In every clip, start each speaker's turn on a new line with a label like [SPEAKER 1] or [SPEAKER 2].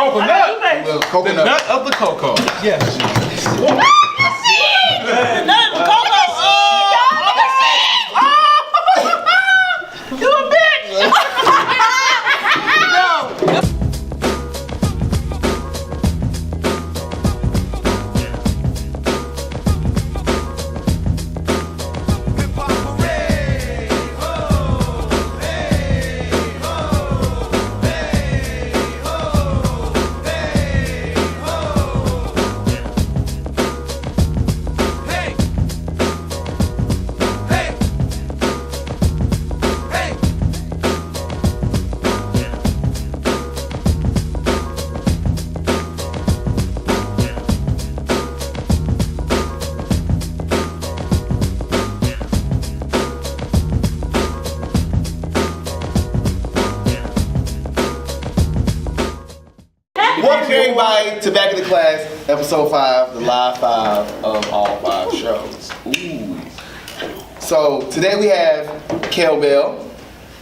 [SPEAKER 1] Coconut.
[SPEAKER 2] Coconut.
[SPEAKER 1] The nut of the cocoa. Yes.
[SPEAKER 3] You a bitch!
[SPEAKER 2] Welcome everybody to Back in the Class, episode 5, the live 5 of all 5 shows. Ooh. So today we have Kel Bell,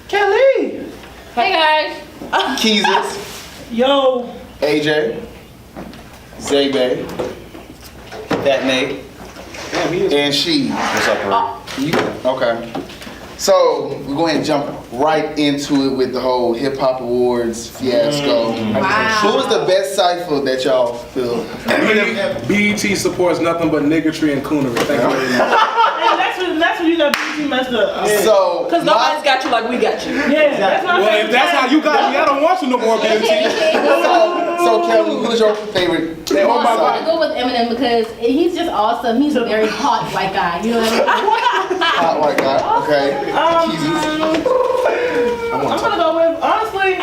[SPEAKER 3] Kelly! Hey guys!
[SPEAKER 2] Keezus,
[SPEAKER 3] Yo!
[SPEAKER 2] AJ, Zay-Bay, Fat Nate, and she. What's up, bro? Okay. So we're going to jump right into it with the whole hip hop awards fiasco.
[SPEAKER 3] Wow.
[SPEAKER 2] Who was the best cipher that y'all feel?
[SPEAKER 1] BET supports nothing but niggatry and coonery. Thank you very much.
[SPEAKER 3] And that's when you got BT messed up.
[SPEAKER 2] So,
[SPEAKER 4] because nobody's got you like we got you.
[SPEAKER 3] Yeah, that's what I'm
[SPEAKER 1] Well,
[SPEAKER 3] saying.
[SPEAKER 1] if that's how you got me, I don't want you no more, BET.
[SPEAKER 2] so Kelly, who's your favorite?
[SPEAKER 5] Well, I'm gonna go with Eminem because he's just awesome. He's a very hot white guy. You know what I mean?
[SPEAKER 2] Hot white guy. Okay.
[SPEAKER 3] I'm gonna go with, honestly,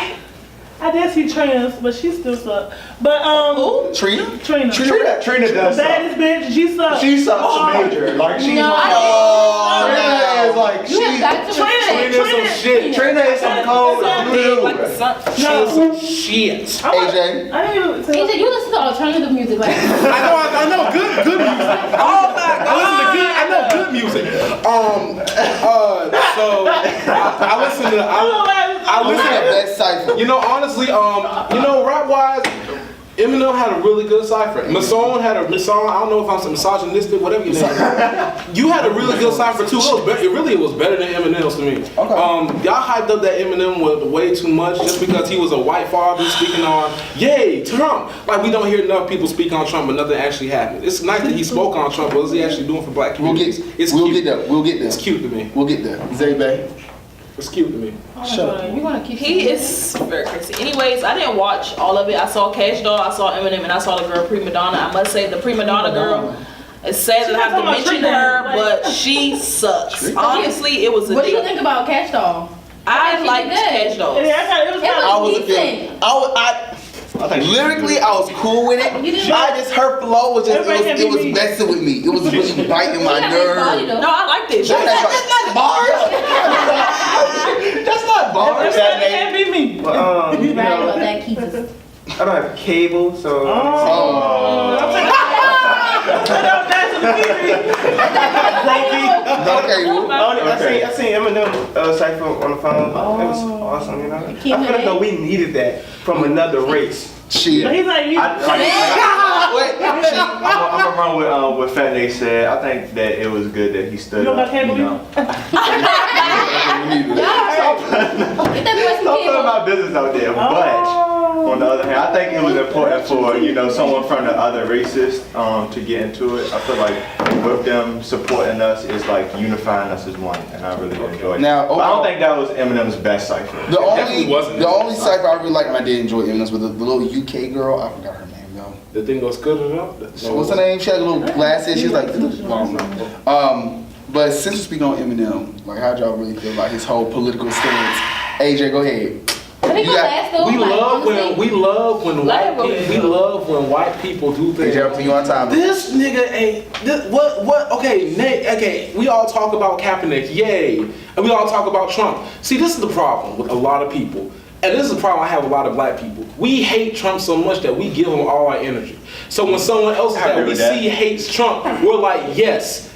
[SPEAKER 3] I did see Trina, but she still sucks. But
[SPEAKER 4] Who?
[SPEAKER 2] Trina?
[SPEAKER 3] Trina
[SPEAKER 6] Trina does
[SPEAKER 3] the
[SPEAKER 6] suck.
[SPEAKER 3] baddest bitch. She sucks.
[SPEAKER 6] She sucks major. Like she's
[SPEAKER 5] No,
[SPEAKER 6] Trina is like
[SPEAKER 5] You have got to
[SPEAKER 6] Trina is some shit. Trina is some cold blue.
[SPEAKER 4] Like the sun.
[SPEAKER 3] No.
[SPEAKER 1] Shit.
[SPEAKER 2] AJ.
[SPEAKER 3] I didn't even
[SPEAKER 5] AJ, you listen to alternative music, like
[SPEAKER 1] I know good music.
[SPEAKER 4] Oh my God.
[SPEAKER 1] I know good music. So I listen to. I
[SPEAKER 2] Who's
[SPEAKER 1] listen
[SPEAKER 2] the
[SPEAKER 1] to.
[SPEAKER 2] best cipher?
[SPEAKER 1] You know, honestly, rap wise, Eminem had a really good cipher. Masson had a song. I don't know if I'm misogynistic, whatever you name it. You had a really good cipher too. It was better than Eminem's to me.
[SPEAKER 2] Okay.
[SPEAKER 1] Y'all hyped up that Eminem was way too much just because he was a white father speaking on, yay, Trump. Like we don't hear enough people speak on Trump, but nothing actually happened. It's nice that he spoke on Trump, but what's he actually doing for black communities?
[SPEAKER 2] We'll get there. We'll get there.
[SPEAKER 1] It's cute to me.
[SPEAKER 2] We'll get there. Zay-Bay.
[SPEAKER 1] It's cute to me.
[SPEAKER 5] you're gonna keep.
[SPEAKER 4] He is very crazy. Anyways, I didn't watch all of it. I saw Cash Doll, I saw Eminem, and I saw the girl Prima Donna. I must say the Prima Donna girl. It's sad that I have to mention her, but she sucks. Honestly, it was a
[SPEAKER 5] What do you
[SPEAKER 4] deal.
[SPEAKER 5] think about Cash Doll?
[SPEAKER 4] I liked Cash Doll.
[SPEAKER 2] I was a fan. Lyrically, I was cool with it. Her flow was just, it was messing with me. It was really biting my nerve.
[SPEAKER 4] No, I liked it.
[SPEAKER 2] That's not bars. That's not bars.
[SPEAKER 3] That can't be me.
[SPEAKER 5] You right about that, Keezus.
[SPEAKER 6] I don't have cable, so. I seen Eminem cipher on the phone. It was awesome, you know. I feel like though we needed that from another race.
[SPEAKER 2] Shit.
[SPEAKER 3] He's like,
[SPEAKER 6] I'm gonna run with what Fat Nate said. I think that it was good that he stood
[SPEAKER 3] You
[SPEAKER 6] up.
[SPEAKER 3] got cable?
[SPEAKER 6] Don't put my business out there, but on the other hand, I think it was important for someone from the other races to get into it. I feel like with them supporting us is like unifying us as one, and I really enjoyed it.
[SPEAKER 2] Now,
[SPEAKER 6] but I don't think that was Eminem's best cipher.
[SPEAKER 2] The only cipher I really liked, and I did enjoy Eminem's, was the little UK girl. I forgot her name though.
[SPEAKER 1] The thing goes good enough.
[SPEAKER 2] What's her name? She had little glasses. She was like, but since we're speaking on Eminem, like, how'd y'all really feel about his whole political stance? AJ, go ahead.
[SPEAKER 1] We love when white people do things.
[SPEAKER 2] AJ, up to you on time.
[SPEAKER 1] This nigga ain't what okay, Nate, okay, we all talk about Kaepernick, yay. And we all talk about Trump. See, this is the problem with a lot of people. And this is the problem I have with a lot of black people. We hate Trump so much that we give him all our energy. So when someone else that we see hates Trump, we're like, yes.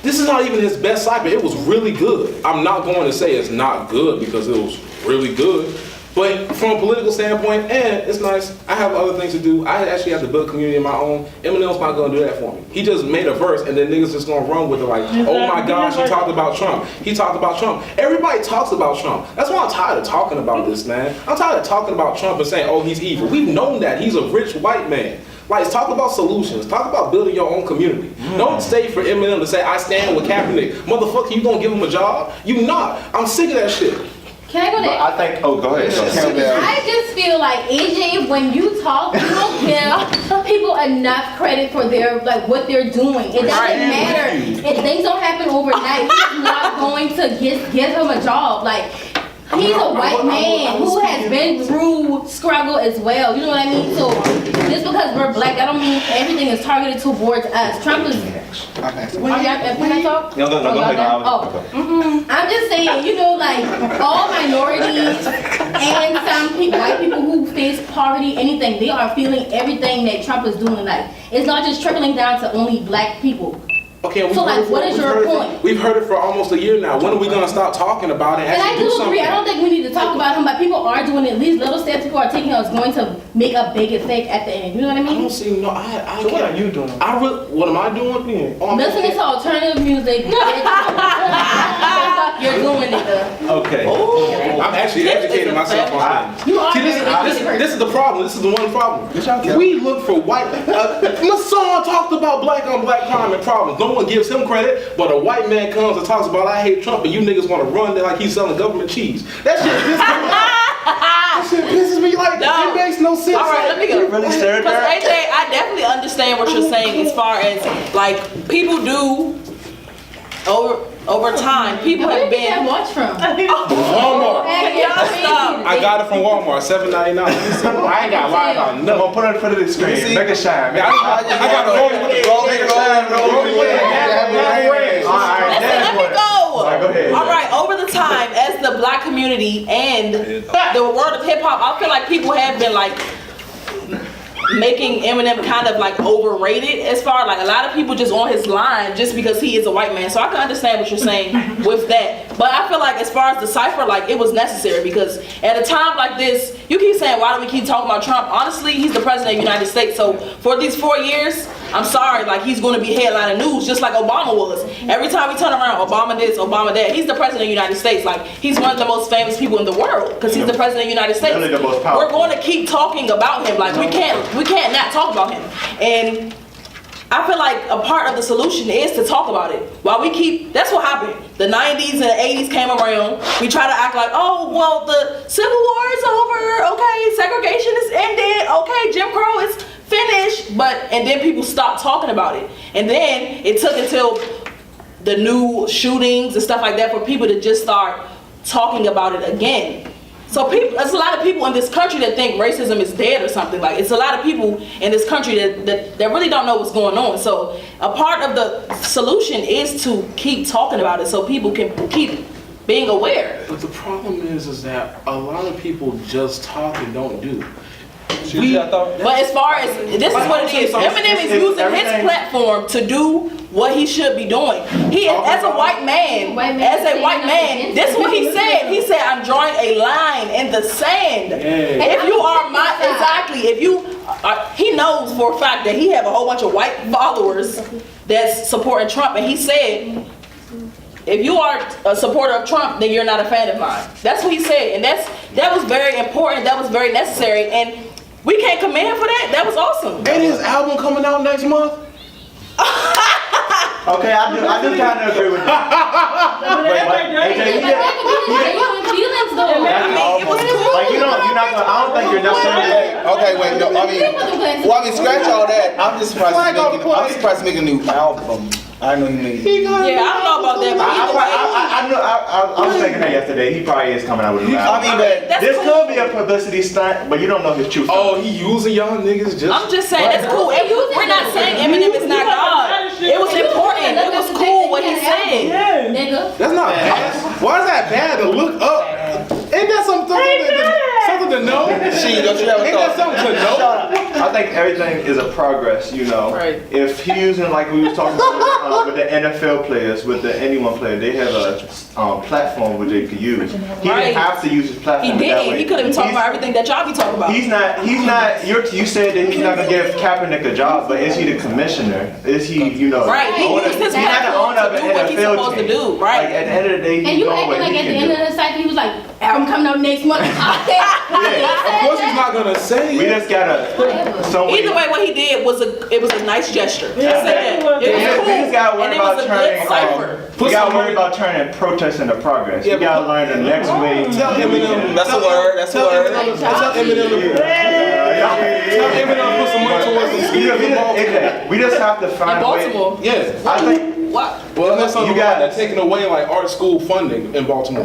[SPEAKER 1] This is not even his best cipher. It was really good. I'm not going to say it's not good because it was really good. But from a political standpoint, it's nice. I have other things to do. I actually have to build a community of my own. Eminem's not gonna do that for me. He just made a verse and then niggas just gonna run with it like, oh my gosh, he talked about Trump. He talked about Trump. Everybody talks about Trump. That's why I'm tired of talking about this, man. I'm tired of talking about Trump and saying, oh, he's evil. We've known that. He's a rich white man. Like, talk about solutions. Talk about building your own community. Don't stay for Eminem to say, I stand with Kaepernick. Motherfucker, you gonna give him a job? You not. I'm sick of that shit.
[SPEAKER 5] Can I go next?
[SPEAKER 6] I think, oh, go ahead.
[SPEAKER 5] I just feel like AJ, when you talk, you don't give people enough credit for their what they're doing. It doesn't matter if things don't happen overnight. He's not going to give him a job. Like, he's a white man who has been through struggle as well. You know what I mean? So just because we're black, that don't mean everything is targeted towards us. Trump is. Can I talk?
[SPEAKER 6] No, go ahead.
[SPEAKER 5] I'm just saying, you know, like all minorities and some people, white people who face poverty, anything, they are feeling everything that Trump is doing. Like, it's not just trickling down to only black people.
[SPEAKER 1] Okay,
[SPEAKER 5] so like, what is your point?
[SPEAKER 1] We've heard it for almost a year now. When are we gonna stop talking about it?
[SPEAKER 5] And I do agree. I don't think we need to talk about him, but people are doing it. These little steps people are taking is going to make a big effect at the end. You know what I mean?
[SPEAKER 1] I don't see no.
[SPEAKER 3] So what are you doing?
[SPEAKER 1] What am I doing?
[SPEAKER 5] Yeah. Listening to alternative music. You're doing it.
[SPEAKER 6] Okay.
[SPEAKER 1] Oh, I'm actually educating myself on things.
[SPEAKER 5] You are.
[SPEAKER 1] See, this is the problem. This is the one problem. We look for white. My song talked about black on black crime and problems. No one gives him credit, but a white man comes and talks about I hate Trump, and you niggas want to run there like he's selling government cheese. That shit pisses me like. It makes no sense.
[SPEAKER 4] All right, let me go.
[SPEAKER 6] Really stirred
[SPEAKER 4] Because
[SPEAKER 6] her?
[SPEAKER 4] AJ, I definitely understand what you're saying as far as like people do over time. People have been.
[SPEAKER 5] Where did you watch from?
[SPEAKER 1] Walmart.
[SPEAKER 4] Y'all stop.
[SPEAKER 1] I got it from Walmart, $7.99. I ain't got live on
[SPEAKER 6] No,
[SPEAKER 1] nothing.
[SPEAKER 6] put it for the screen. Make it shine.
[SPEAKER 1] I got a roll with it.
[SPEAKER 6] Roll it.
[SPEAKER 4] Let me go.
[SPEAKER 6] All right, go ahead.
[SPEAKER 4] All right, over the time, as the black community and the world of hip hop, I feel like people have been like making Eminem kind of like overrated as far like a lot of people just on his line just because he is a white man. So I can understand what you're saying with that. But I feel like as far as the cypher, like it was necessary because at a time like this, you keep saying, why do we keep talking about Trump? Honestly, he's the president of the United States. So for these 4 years, I'm sorry, like he's going to be headline of news just like Obama was. Every time we turn around, Obama this, Obama that. He's the president of the United States. Like he's one of the most famous people in the world because he's the president of the United States.
[SPEAKER 6] Really the most powerful.
[SPEAKER 4] We're going to keep talking about him. Like we can't not talk about him. And I feel like a part of the solution is to talk about it. While we keep, that's what happened. The 90s and the 80s came around. We try to act like, oh, well, the Civil War is over. Okay, segregation is ended. Okay, Jim Crow is finished. And then people stopped talking about it. And then it took until the new shootings and stuff like that for people to just start talking about it again. So there's a lot of people in this country that think racism is dead or something. Like it's a lot of people in this country that really don't know what's going on. So a part of the solution is to keep talking about it so people can keep being aware.
[SPEAKER 1] But the problem is that a lot of people just talk and don't do.
[SPEAKER 4] But as far as this is what it is, Eminem is using his platform to do what he should be doing. He is, as a white man, this is what he said. He said, "I'm drawing a line in the sand. If you are he knows for a fact that he have a whole bunch of white followers that's supporting Trump, and he said, if you are a supporter of Trump, then you're not a fan of mine." That's what he said, and that was very important. That was very necessary, and we can't commend him for that. That was awesome.
[SPEAKER 1] And his album coming out next month.
[SPEAKER 6] Okay, I do kind of agree with that.
[SPEAKER 4] It was cool.
[SPEAKER 6] Like you're not gonna. I don't think you're necessarily.
[SPEAKER 2] Okay, wait. No, scratch all that. I'm just surprised he's making a new album. I know he made.
[SPEAKER 4] Yeah, I don't know about that, but
[SPEAKER 6] I was thinking that yesterday. He probably is coming out with a new album.
[SPEAKER 2] I mean, but
[SPEAKER 6] this could be a publicity stunt, but you don't know his truth.
[SPEAKER 1] Oh, he using y'all niggas just.
[SPEAKER 4] I'm just saying that's cool. We're not saying Eminem is not God. It was important. It was cool what he said.
[SPEAKER 5] Nigga.
[SPEAKER 1] That's not bad. Why is that bad to look up? Ain't that something to know?
[SPEAKER 2] She, don't you have a
[SPEAKER 1] Ain't that
[SPEAKER 2] thought?
[SPEAKER 1] something to know?
[SPEAKER 6] I think everything is a progress, you know.
[SPEAKER 4] Right.
[SPEAKER 6] If he using like we was talking about with the NFL players, with the anyone player, they have a platform which they could use. He
[SPEAKER 4] Right.
[SPEAKER 6] didn't have to use his
[SPEAKER 4] He
[SPEAKER 6] platform that
[SPEAKER 4] didn't.
[SPEAKER 6] way.
[SPEAKER 4] He couldn't even talk about everything that y'all be talking about.
[SPEAKER 6] He's not. You said that he's not gonna give Kaepernick a job, but is he the commissioner? Is he, you know?
[SPEAKER 4] Right. He
[SPEAKER 6] owner-
[SPEAKER 4] used his
[SPEAKER 6] he's not the
[SPEAKER 4] platform
[SPEAKER 6] owner of
[SPEAKER 4] to
[SPEAKER 6] an
[SPEAKER 4] do what he's
[SPEAKER 6] NFL
[SPEAKER 4] supposed to
[SPEAKER 6] team.
[SPEAKER 4] do. Right.
[SPEAKER 6] Like at the end of the day,
[SPEAKER 5] And
[SPEAKER 6] he's
[SPEAKER 5] you
[SPEAKER 6] doing
[SPEAKER 5] acting
[SPEAKER 6] what
[SPEAKER 5] like
[SPEAKER 6] he
[SPEAKER 5] at the
[SPEAKER 6] can
[SPEAKER 5] end
[SPEAKER 6] do.
[SPEAKER 5] of the cycle, he was like, album coming out next month.
[SPEAKER 1] Of course he's not gonna say
[SPEAKER 6] We
[SPEAKER 1] it.
[SPEAKER 6] just gotta. So
[SPEAKER 4] Either way, what he did was a nice gesture.
[SPEAKER 3] Yeah,
[SPEAKER 4] I said that.
[SPEAKER 3] we
[SPEAKER 4] It was
[SPEAKER 6] We just gotta
[SPEAKER 4] cool.
[SPEAKER 6] worry
[SPEAKER 4] And it was
[SPEAKER 6] about
[SPEAKER 4] a
[SPEAKER 6] turning.
[SPEAKER 4] good cipher.
[SPEAKER 6] We gotta worry about turning protest into progress.
[SPEAKER 1] Yeah,
[SPEAKER 6] We gotta learn the next way.
[SPEAKER 1] Tell Eminem.
[SPEAKER 2] That's a word, that's a
[SPEAKER 1] tell
[SPEAKER 2] word.
[SPEAKER 1] Eminem, tell Eminem to tell Eminem to put some money towards some skis in Baltimore.
[SPEAKER 6] We just have to
[SPEAKER 4] In
[SPEAKER 6] find a way.
[SPEAKER 4] Baltimore.
[SPEAKER 1] Yeah.
[SPEAKER 6] I think.
[SPEAKER 4] What?
[SPEAKER 1] Well, that's something
[SPEAKER 6] You
[SPEAKER 1] about they're
[SPEAKER 6] guys-
[SPEAKER 1] taking away like art school funding in Baltimore.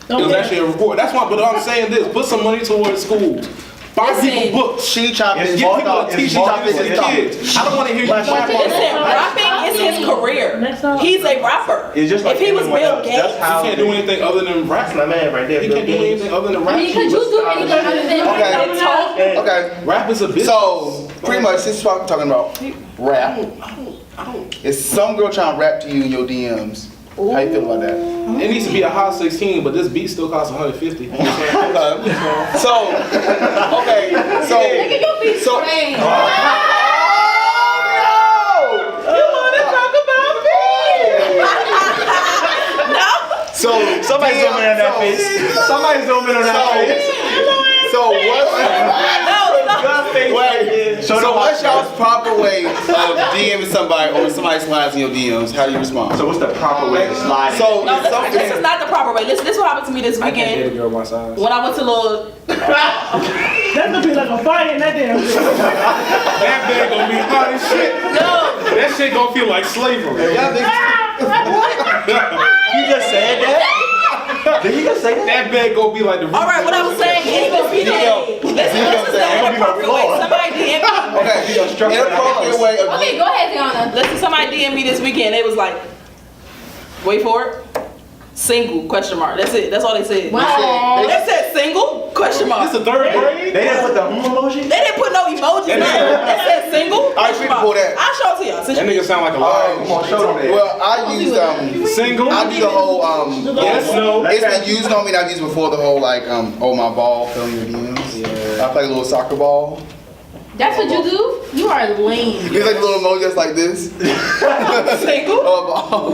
[SPEAKER 1] It was actually a report. That's why, but I'm saying this: put some money towards schools. Buy
[SPEAKER 4] Listen.
[SPEAKER 1] people books.
[SPEAKER 2] She chopped
[SPEAKER 6] It's
[SPEAKER 2] his
[SPEAKER 1] Get
[SPEAKER 6] Baltimore-
[SPEAKER 1] people to
[SPEAKER 6] it's
[SPEAKER 1] teach
[SPEAKER 6] Baltimore-
[SPEAKER 1] these
[SPEAKER 6] it's
[SPEAKER 1] kids. I don't want to hear you
[SPEAKER 6] But-
[SPEAKER 1] talk
[SPEAKER 4] Listen,
[SPEAKER 1] about
[SPEAKER 4] rapping is his career.
[SPEAKER 3] Next song.
[SPEAKER 4] He's a rapper.
[SPEAKER 6] It's just like
[SPEAKER 4] if he was
[SPEAKER 6] everyone
[SPEAKER 4] Bill
[SPEAKER 6] else.
[SPEAKER 4] Gates,
[SPEAKER 6] That's how
[SPEAKER 1] He can't do anything other than rap.
[SPEAKER 6] That's my man right there.
[SPEAKER 1] He
[SPEAKER 6] Bill
[SPEAKER 1] can't do
[SPEAKER 6] Gates.
[SPEAKER 1] anything other than
[SPEAKER 5] I
[SPEAKER 1] rap.
[SPEAKER 5] mean, could you do anything other than
[SPEAKER 2] Okay.
[SPEAKER 5] talk?
[SPEAKER 2] Okay.
[SPEAKER 1] Rap is a business.
[SPEAKER 2] So, pretty much, since we're talking about rap, is some girl trying to rap to you in your DMs. How you feel about that?
[SPEAKER 1] It needs to be a hot 16, but this beat still costs 150.
[SPEAKER 2] Okay. So, okay. So,
[SPEAKER 5] Nigga, you be
[SPEAKER 2] So-
[SPEAKER 5] strange.
[SPEAKER 2] so
[SPEAKER 6] Somebody zoom in on that face. Somebody zoom in on that face.
[SPEAKER 2] So what's
[SPEAKER 6] Wait.
[SPEAKER 2] so what's y'all's proper way of DMing somebody or when somebody slides in your DMs? How do you respond?
[SPEAKER 6] So what's the proper way to slide in?
[SPEAKER 2] So
[SPEAKER 4] no, this is not the proper way. Listen, this is what happened to me this
[SPEAKER 1] I can't date a
[SPEAKER 4] weekend.
[SPEAKER 1] girl my size.
[SPEAKER 4] When I went to little,
[SPEAKER 3] That's gonna be like a fight in that damn shit.
[SPEAKER 1] That bag gonna be hot as shit.
[SPEAKER 4] no,
[SPEAKER 1] That shit gonna feel like slavery.
[SPEAKER 6] You just said that? Did he just say that?
[SPEAKER 1] That bag gonna be like the.
[SPEAKER 4] all right. What I was saying is, listen, this is the inappropriate way. Somebody DM me.
[SPEAKER 2] okay, inappropriate way of
[SPEAKER 5] Okay, go ahead, Tiana.
[SPEAKER 4] Listen, somebody DM me this weekend. They was like, wait for it. Single, question mark. That's it. That's all they said.
[SPEAKER 5] Wow.
[SPEAKER 4] They said single, question mark.
[SPEAKER 1] This the third grade.
[SPEAKER 6] They didn't put the emoji?
[SPEAKER 4] They didn't put no emojis. They said single.
[SPEAKER 2] All right,
[SPEAKER 4] question
[SPEAKER 2] we can pull
[SPEAKER 4] mark.
[SPEAKER 2] that.
[SPEAKER 4] I'll show it to y'all. Since
[SPEAKER 1] That
[SPEAKER 4] you-
[SPEAKER 1] nigga sound like a liar.
[SPEAKER 6] Come on, show them that.
[SPEAKER 2] well, I used
[SPEAKER 1] Single.
[SPEAKER 2] I do the whole
[SPEAKER 1] Yes, no.
[SPEAKER 2] it's been used on me that I've used before the whole like oh my ball fell in your DMs.
[SPEAKER 1] Yeah.
[SPEAKER 2] I play a little soccer ball.
[SPEAKER 5] That's what you do? You are lame.
[SPEAKER 2] It's like a little emoji just like this.
[SPEAKER 4] Single.
[SPEAKER 2] Oh, ball.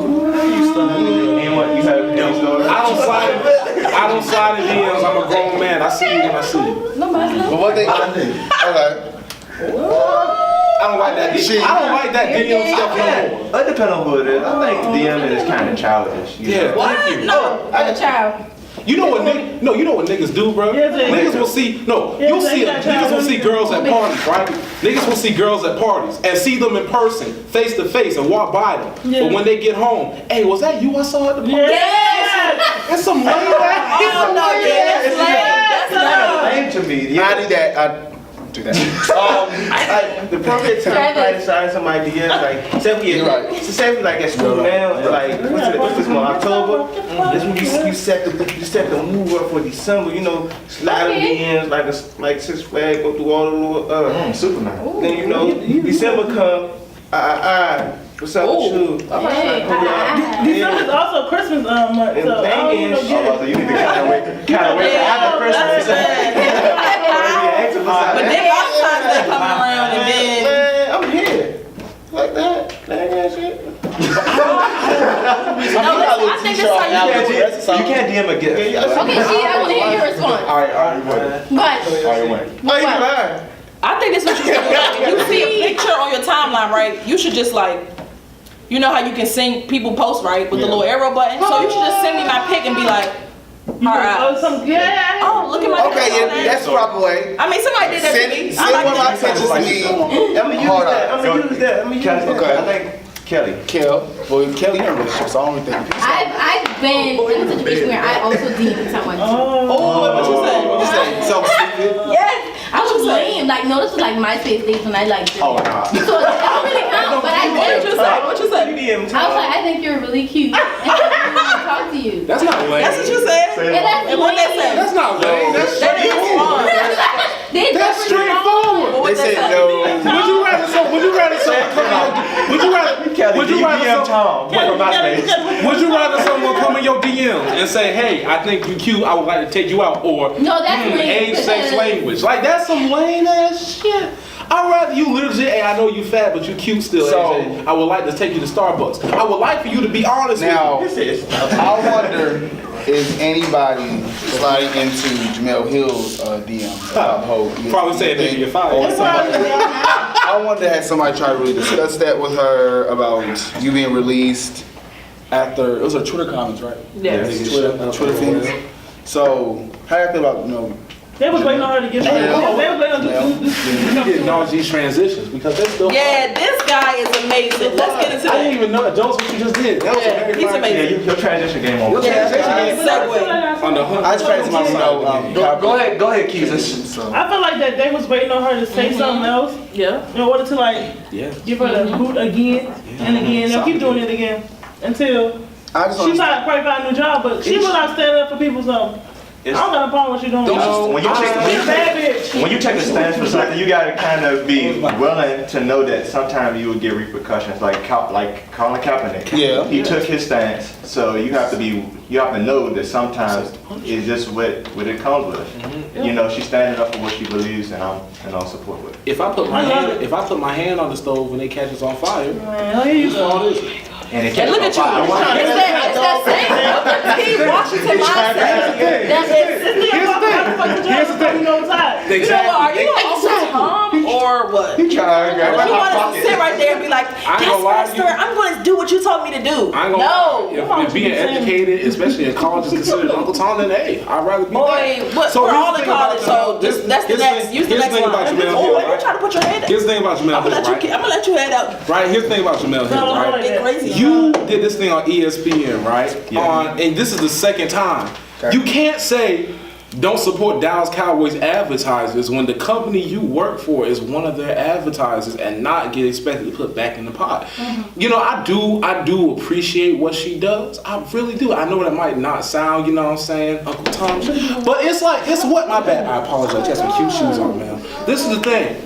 [SPEAKER 6] And what you have any story?
[SPEAKER 1] I don't slide in DMs. I'm a grown man. I see you when I see you.
[SPEAKER 5] No, but
[SPEAKER 2] But what they okay.
[SPEAKER 1] I don't like that. I don't like that DM stuff no more.
[SPEAKER 6] It depends on who it is. I think DMing is kind of childish. You
[SPEAKER 1] Yeah.
[SPEAKER 6] know?
[SPEAKER 4] What? No.
[SPEAKER 5] I'm a child.
[SPEAKER 1] You know what niggas do, bro?
[SPEAKER 3] Yes, they
[SPEAKER 1] Niggas
[SPEAKER 3] do.
[SPEAKER 1] will see no.
[SPEAKER 3] Yes,
[SPEAKER 1] You'll
[SPEAKER 3] they
[SPEAKER 1] see
[SPEAKER 3] got
[SPEAKER 1] niggas will see
[SPEAKER 3] child
[SPEAKER 1] girls at parties, right? Niggas will see girls at parties and see them in person, face to face, and walk by them.
[SPEAKER 3] Yeah.
[SPEAKER 1] But when they get home, hey, was that you I saw at the party?
[SPEAKER 3] Yes.
[SPEAKER 1] That's some lame ass.
[SPEAKER 4] Oh no, yeah, that's lame. That's lame.
[SPEAKER 6] Lame to me.
[SPEAKER 2] I do that. I do that.
[SPEAKER 6] Like, the perfect time to decide some ideas, like, say we,
[SPEAKER 2] You're right.
[SPEAKER 6] so say we like at school now, and like, what's this month, October? This when you set the move up for December, you know, slide them DMs like Six Flags, go through all the little, Superman. Then you know, December come, what's up with you?
[SPEAKER 3] December's also Christmas month,
[SPEAKER 6] And
[SPEAKER 3] so I don't even
[SPEAKER 6] banging.
[SPEAKER 3] get it.
[SPEAKER 6] You need to kind of wait after Christmas.
[SPEAKER 4] But then Valentine's Day coming around and then.
[SPEAKER 6] Man, I'm here. Like that. That shit.
[SPEAKER 4] No, listen, I think this is how you do it.
[SPEAKER 6] You can't DM a gift.
[SPEAKER 5] Okay, G, I want to hear your response.
[SPEAKER 6] All right, you win.
[SPEAKER 5] But,
[SPEAKER 6] You win.
[SPEAKER 5] what?
[SPEAKER 4] I think this is what you should do. Like, if you see a picture on your timeline, right, you should just like, you know how you can sing people post, right, with the little arrow button? So you should just send me my pic and be like, alright. Oh, look at my
[SPEAKER 2] Okay,
[SPEAKER 4] picture.
[SPEAKER 2] yeah, that's the proper way.
[SPEAKER 4] I mean, somebody did that to me.
[SPEAKER 2] Send one of my pictures to me.
[SPEAKER 6] I'm gonna use that.
[SPEAKER 2] Okay.
[SPEAKER 6] I think Kelly.
[SPEAKER 2] Kel, well, Kelly, you're in a relationship, so I don't really think.
[SPEAKER 5] I've been in a situation where I also DM'd someone.
[SPEAKER 4] Oh, what you say?
[SPEAKER 2] What you say? So stupid.
[SPEAKER 5] Yes, I was lame. Like, no, this was like MySpace days when I like.
[SPEAKER 6] Oh my God.
[SPEAKER 5] So it don't really count, but I
[SPEAKER 4] What
[SPEAKER 5] did.
[SPEAKER 4] you say? What you say?
[SPEAKER 5] I was like, I think you're really cute. And I really want to talk to you.
[SPEAKER 1] That's not lame.
[SPEAKER 4] That's what you said.
[SPEAKER 5] And that's
[SPEAKER 4] And what they say?
[SPEAKER 1] That's not lame. That's
[SPEAKER 4] That is wrong.
[SPEAKER 5] They
[SPEAKER 1] That's
[SPEAKER 5] definitely
[SPEAKER 1] straightforward.
[SPEAKER 4] What
[SPEAKER 2] They
[SPEAKER 4] they
[SPEAKER 2] said
[SPEAKER 4] say?
[SPEAKER 2] no.
[SPEAKER 1] Would you rather someone come in your DM and say, hey, I think you cute, I would like to take you out, or
[SPEAKER 5] No, that's lame.
[SPEAKER 1] age, sex, language. Like that's some lame ass shit. I'd rather you legit, hey, I know you fat, but you cute still,
[SPEAKER 2] So-
[SPEAKER 1] AJ. I would like to take you to Starbucks. I would like for you to be honest
[SPEAKER 2] Now,
[SPEAKER 1] with me.
[SPEAKER 2] I wonder if anybody sliding into Jemele Hills DM about the whole
[SPEAKER 1] Probably saying that you're fired.
[SPEAKER 2] Or somebody- I wonder has somebody tried to really discuss that with her about you being released after, it was her Twitter comments, right?
[SPEAKER 4] Yeah.
[SPEAKER 2] Twitter things. So, how do you feel about,
[SPEAKER 3] They was waiting on her to get
[SPEAKER 2] Yeah.
[SPEAKER 3] They was waiting on
[SPEAKER 1] You getting all these transitions because they're still.
[SPEAKER 4] Yeah, this guy is amazing. Let's get into
[SPEAKER 1] I didn't
[SPEAKER 4] that.
[SPEAKER 1] even know that. Jones, what you just did. That was
[SPEAKER 4] Yeah,
[SPEAKER 1] a very
[SPEAKER 4] he's
[SPEAKER 1] fine
[SPEAKER 4] amazing.
[SPEAKER 1] thing.
[SPEAKER 6] Your transition game over.
[SPEAKER 1] Your transition game.
[SPEAKER 4] Segue.
[SPEAKER 1] On the hunt.
[SPEAKER 2] I just tried to my
[SPEAKER 7] Go ahead, Keezus.
[SPEAKER 2] So,
[SPEAKER 3] I feel like that they was waiting on her to say something else
[SPEAKER 4] Yeah.
[SPEAKER 3] in order to like
[SPEAKER 1] Yeah.
[SPEAKER 3] give her the boot again and again. They'll keep doing it again until
[SPEAKER 2] I just
[SPEAKER 3] she
[SPEAKER 2] want
[SPEAKER 3] probably find a new job, but she will not stand up for people. So I don't got a problem with what you're doing.
[SPEAKER 6] When you
[SPEAKER 3] She's a
[SPEAKER 6] take
[SPEAKER 3] bad bitch.
[SPEAKER 6] when you take a stance for something, you gotta kind of be willing to know that sometimes you will get repercussions, like Colin Kaepernick.
[SPEAKER 2] Yeah.
[SPEAKER 6] He took his stance, so you have to know that sometimes it's just what it comes with. You know, she's standing up for what she believes, and I'll support it.
[SPEAKER 1] If I put my hand on the stove and it catches on fire,
[SPEAKER 3] Man, oh, you
[SPEAKER 1] all this.
[SPEAKER 6] And it
[SPEAKER 4] And look at you. It's that same T. Washington mindset.
[SPEAKER 3] Here's the thing. You know what's hot.
[SPEAKER 4] You know what? Are you also Tom or what?
[SPEAKER 6] He trying to grab
[SPEAKER 4] You
[SPEAKER 6] my
[SPEAKER 4] want us to
[SPEAKER 6] pocket.
[SPEAKER 4] sit right there and be like,
[SPEAKER 1] I ain't gonna lie to
[SPEAKER 4] yes, master, I'm going to do what you told me to do.
[SPEAKER 1] I ain't gonna
[SPEAKER 4] No.
[SPEAKER 1] lie. If being educated, especially in college, is considered Uncle Tom, then hey, I'd rather be
[SPEAKER 4] Boy,
[SPEAKER 1] that.
[SPEAKER 4] we're
[SPEAKER 1] here's
[SPEAKER 4] all
[SPEAKER 1] the
[SPEAKER 4] in
[SPEAKER 1] thing about
[SPEAKER 4] college, so
[SPEAKER 1] Jemele-
[SPEAKER 4] that's the next. Use the
[SPEAKER 1] here's
[SPEAKER 4] next
[SPEAKER 1] thing about
[SPEAKER 4] line.
[SPEAKER 1] Jemele
[SPEAKER 4] Oh,
[SPEAKER 1] Hill,
[SPEAKER 4] wait, you're
[SPEAKER 1] right?
[SPEAKER 4] trying to put your hand
[SPEAKER 1] Here's
[SPEAKER 4] up.
[SPEAKER 1] the thing about Jemele
[SPEAKER 4] I'm
[SPEAKER 1] Hill,
[SPEAKER 4] going to
[SPEAKER 1] right?
[SPEAKER 4] let you head out.
[SPEAKER 1] Right, here's the thing about Jemele Hill,
[SPEAKER 3] No,
[SPEAKER 1] right?
[SPEAKER 4] Get crazy.
[SPEAKER 1] You did this thing on ESPN, right?
[SPEAKER 6] Yeah.
[SPEAKER 1] And this is the second time. You can't say don't support Dallas Cowboys advertisers when the company you work for is one of their advertisers and not get expected to put back in the pot. You know, I do appreciate what she does. I really do. I know that might not sound, you know what I'm saying, Uncle Tom, but it's what my bad. I apologize. She has some cute shoes on, man. This is the thing.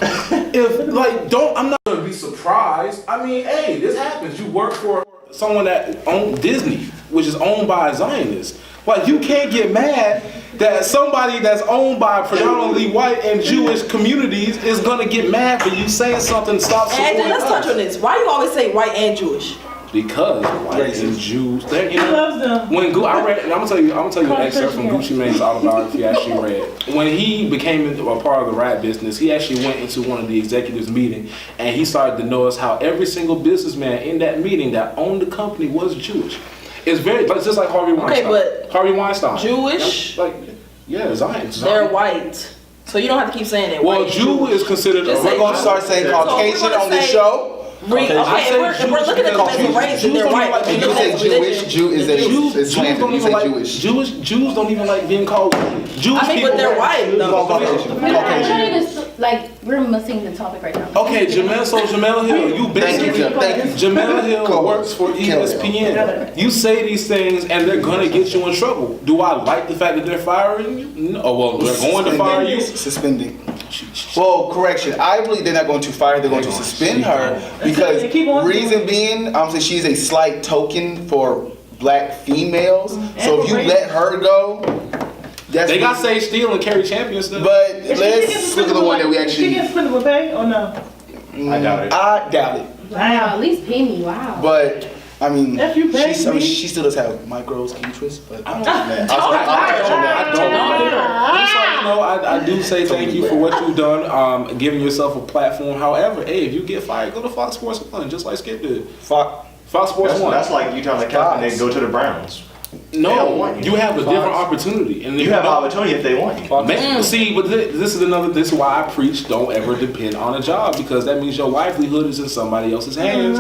[SPEAKER 1] I'm not gonna be surprised. I mean, hey, this happens. You work for someone that owns Disney, which is owned by a Zionist. Like, you can't get mad that somebody that's owned by predominantly white and Jewish communities is gonna get mad for you saying something. Stop supporting
[SPEAKER 4] And let's
[SPEAKER 1] us.
[SPEAKER 4] touch on this. Why you always say white and Jewish?
[SPEAKER 1] Because white and Jews, they're, you
[SPEAKER 3] He
[SPEAKER 1] know.
[SPEAKER 3] loves them.
[SPEAKER 1] When I read, I'm gonna tell you an excerpt from Gucci Mane's autobiography I actually read. When he became a part of the rap business, he actually went into one of the executives' meeting and he started to notice how every single businessman in that meeting that owned the company was Jewish. It's just like Harvey Weinstein.
[SPEAKER 4] but
[SPEAKER 1] Harvey Weinstein.
[SPEAKER 4] Jewish?
[SPEAKER 1] Zion.
[SPEAKER 4] They're white. So you don't have to keep saying that.
[SPEAKER 1] Well,
[SPEAKER 4] white
[SPEAKER 1] Jew is considered.
[SPEAKER 4] Just
[SPEAKER 2] we're
[SPEAKER 4] say
[SPEAKER 2] going to start saying Caucasian on this show.
[SPEAKER 4] Okay, if we're looking at them as a race and they're white.
[SPEAKER 2] And you say Jewish, Jew is slanted. You say Jewish.
[SPEAKER 1] Jews don't even like being called Jewish.
[SPEAKER 4] I mean, but they're white. though.
[SPEAKER 2] Caucasian.
[SPEAKER 5] I'm trying to, like, we're missing the topic right now.
[SPEAKER 1] Okay, Jemele Hill, you basically,
[SPEAKER 2] Thank you.
[SPEAKER 1] Jemele Hill works for ESPN. You say these things and they're gonna get you in trouble. Do I like the fact that they're firing you? No. Oh, well, they're going to fire you.
[SPEAKER 2] Suspending. Well, correction. I believe they're not going to fire. They're going to suspend her because reason being, saying she's a slight token for black females. So if you let her go,
[SPEAKER 1] They got Sage Steele and Kerry Champion still.
[SPEAKER 2] But let's look at the one that we
[SPEAKER 3] She
[SPEAKER 2] actually.
[SPEAKER 3] gets split with pay or no?
[SPEAKER 6] I doubt it.
[SPEAKER 2] I doubt it.
[SPEAKER 5] Wow, at least pay me. Wow.
[SPEAKER 2] But I mean,
[SPEAKER 3] If you pay me.
[SPEAKER 2] she still does have micros, interest, but
[SPEAKER 1] I do say thank you for what you've done, giving yourself a platform. However, hey, if you get fired, go to Fox Sports 1, just like Skip did. Fox Sports 1.
[SPEAKER 6] That's like you telling the captain they go to the Browns.
[SPEAKER 1] No, you have a different opportunity, and
[SPEAKER 6] You have an opportunity if they want you.
[SPEAKER 1] See, but this is why I preach: don't ever depend on a job, because that means your livelihood is in somebody else's hands.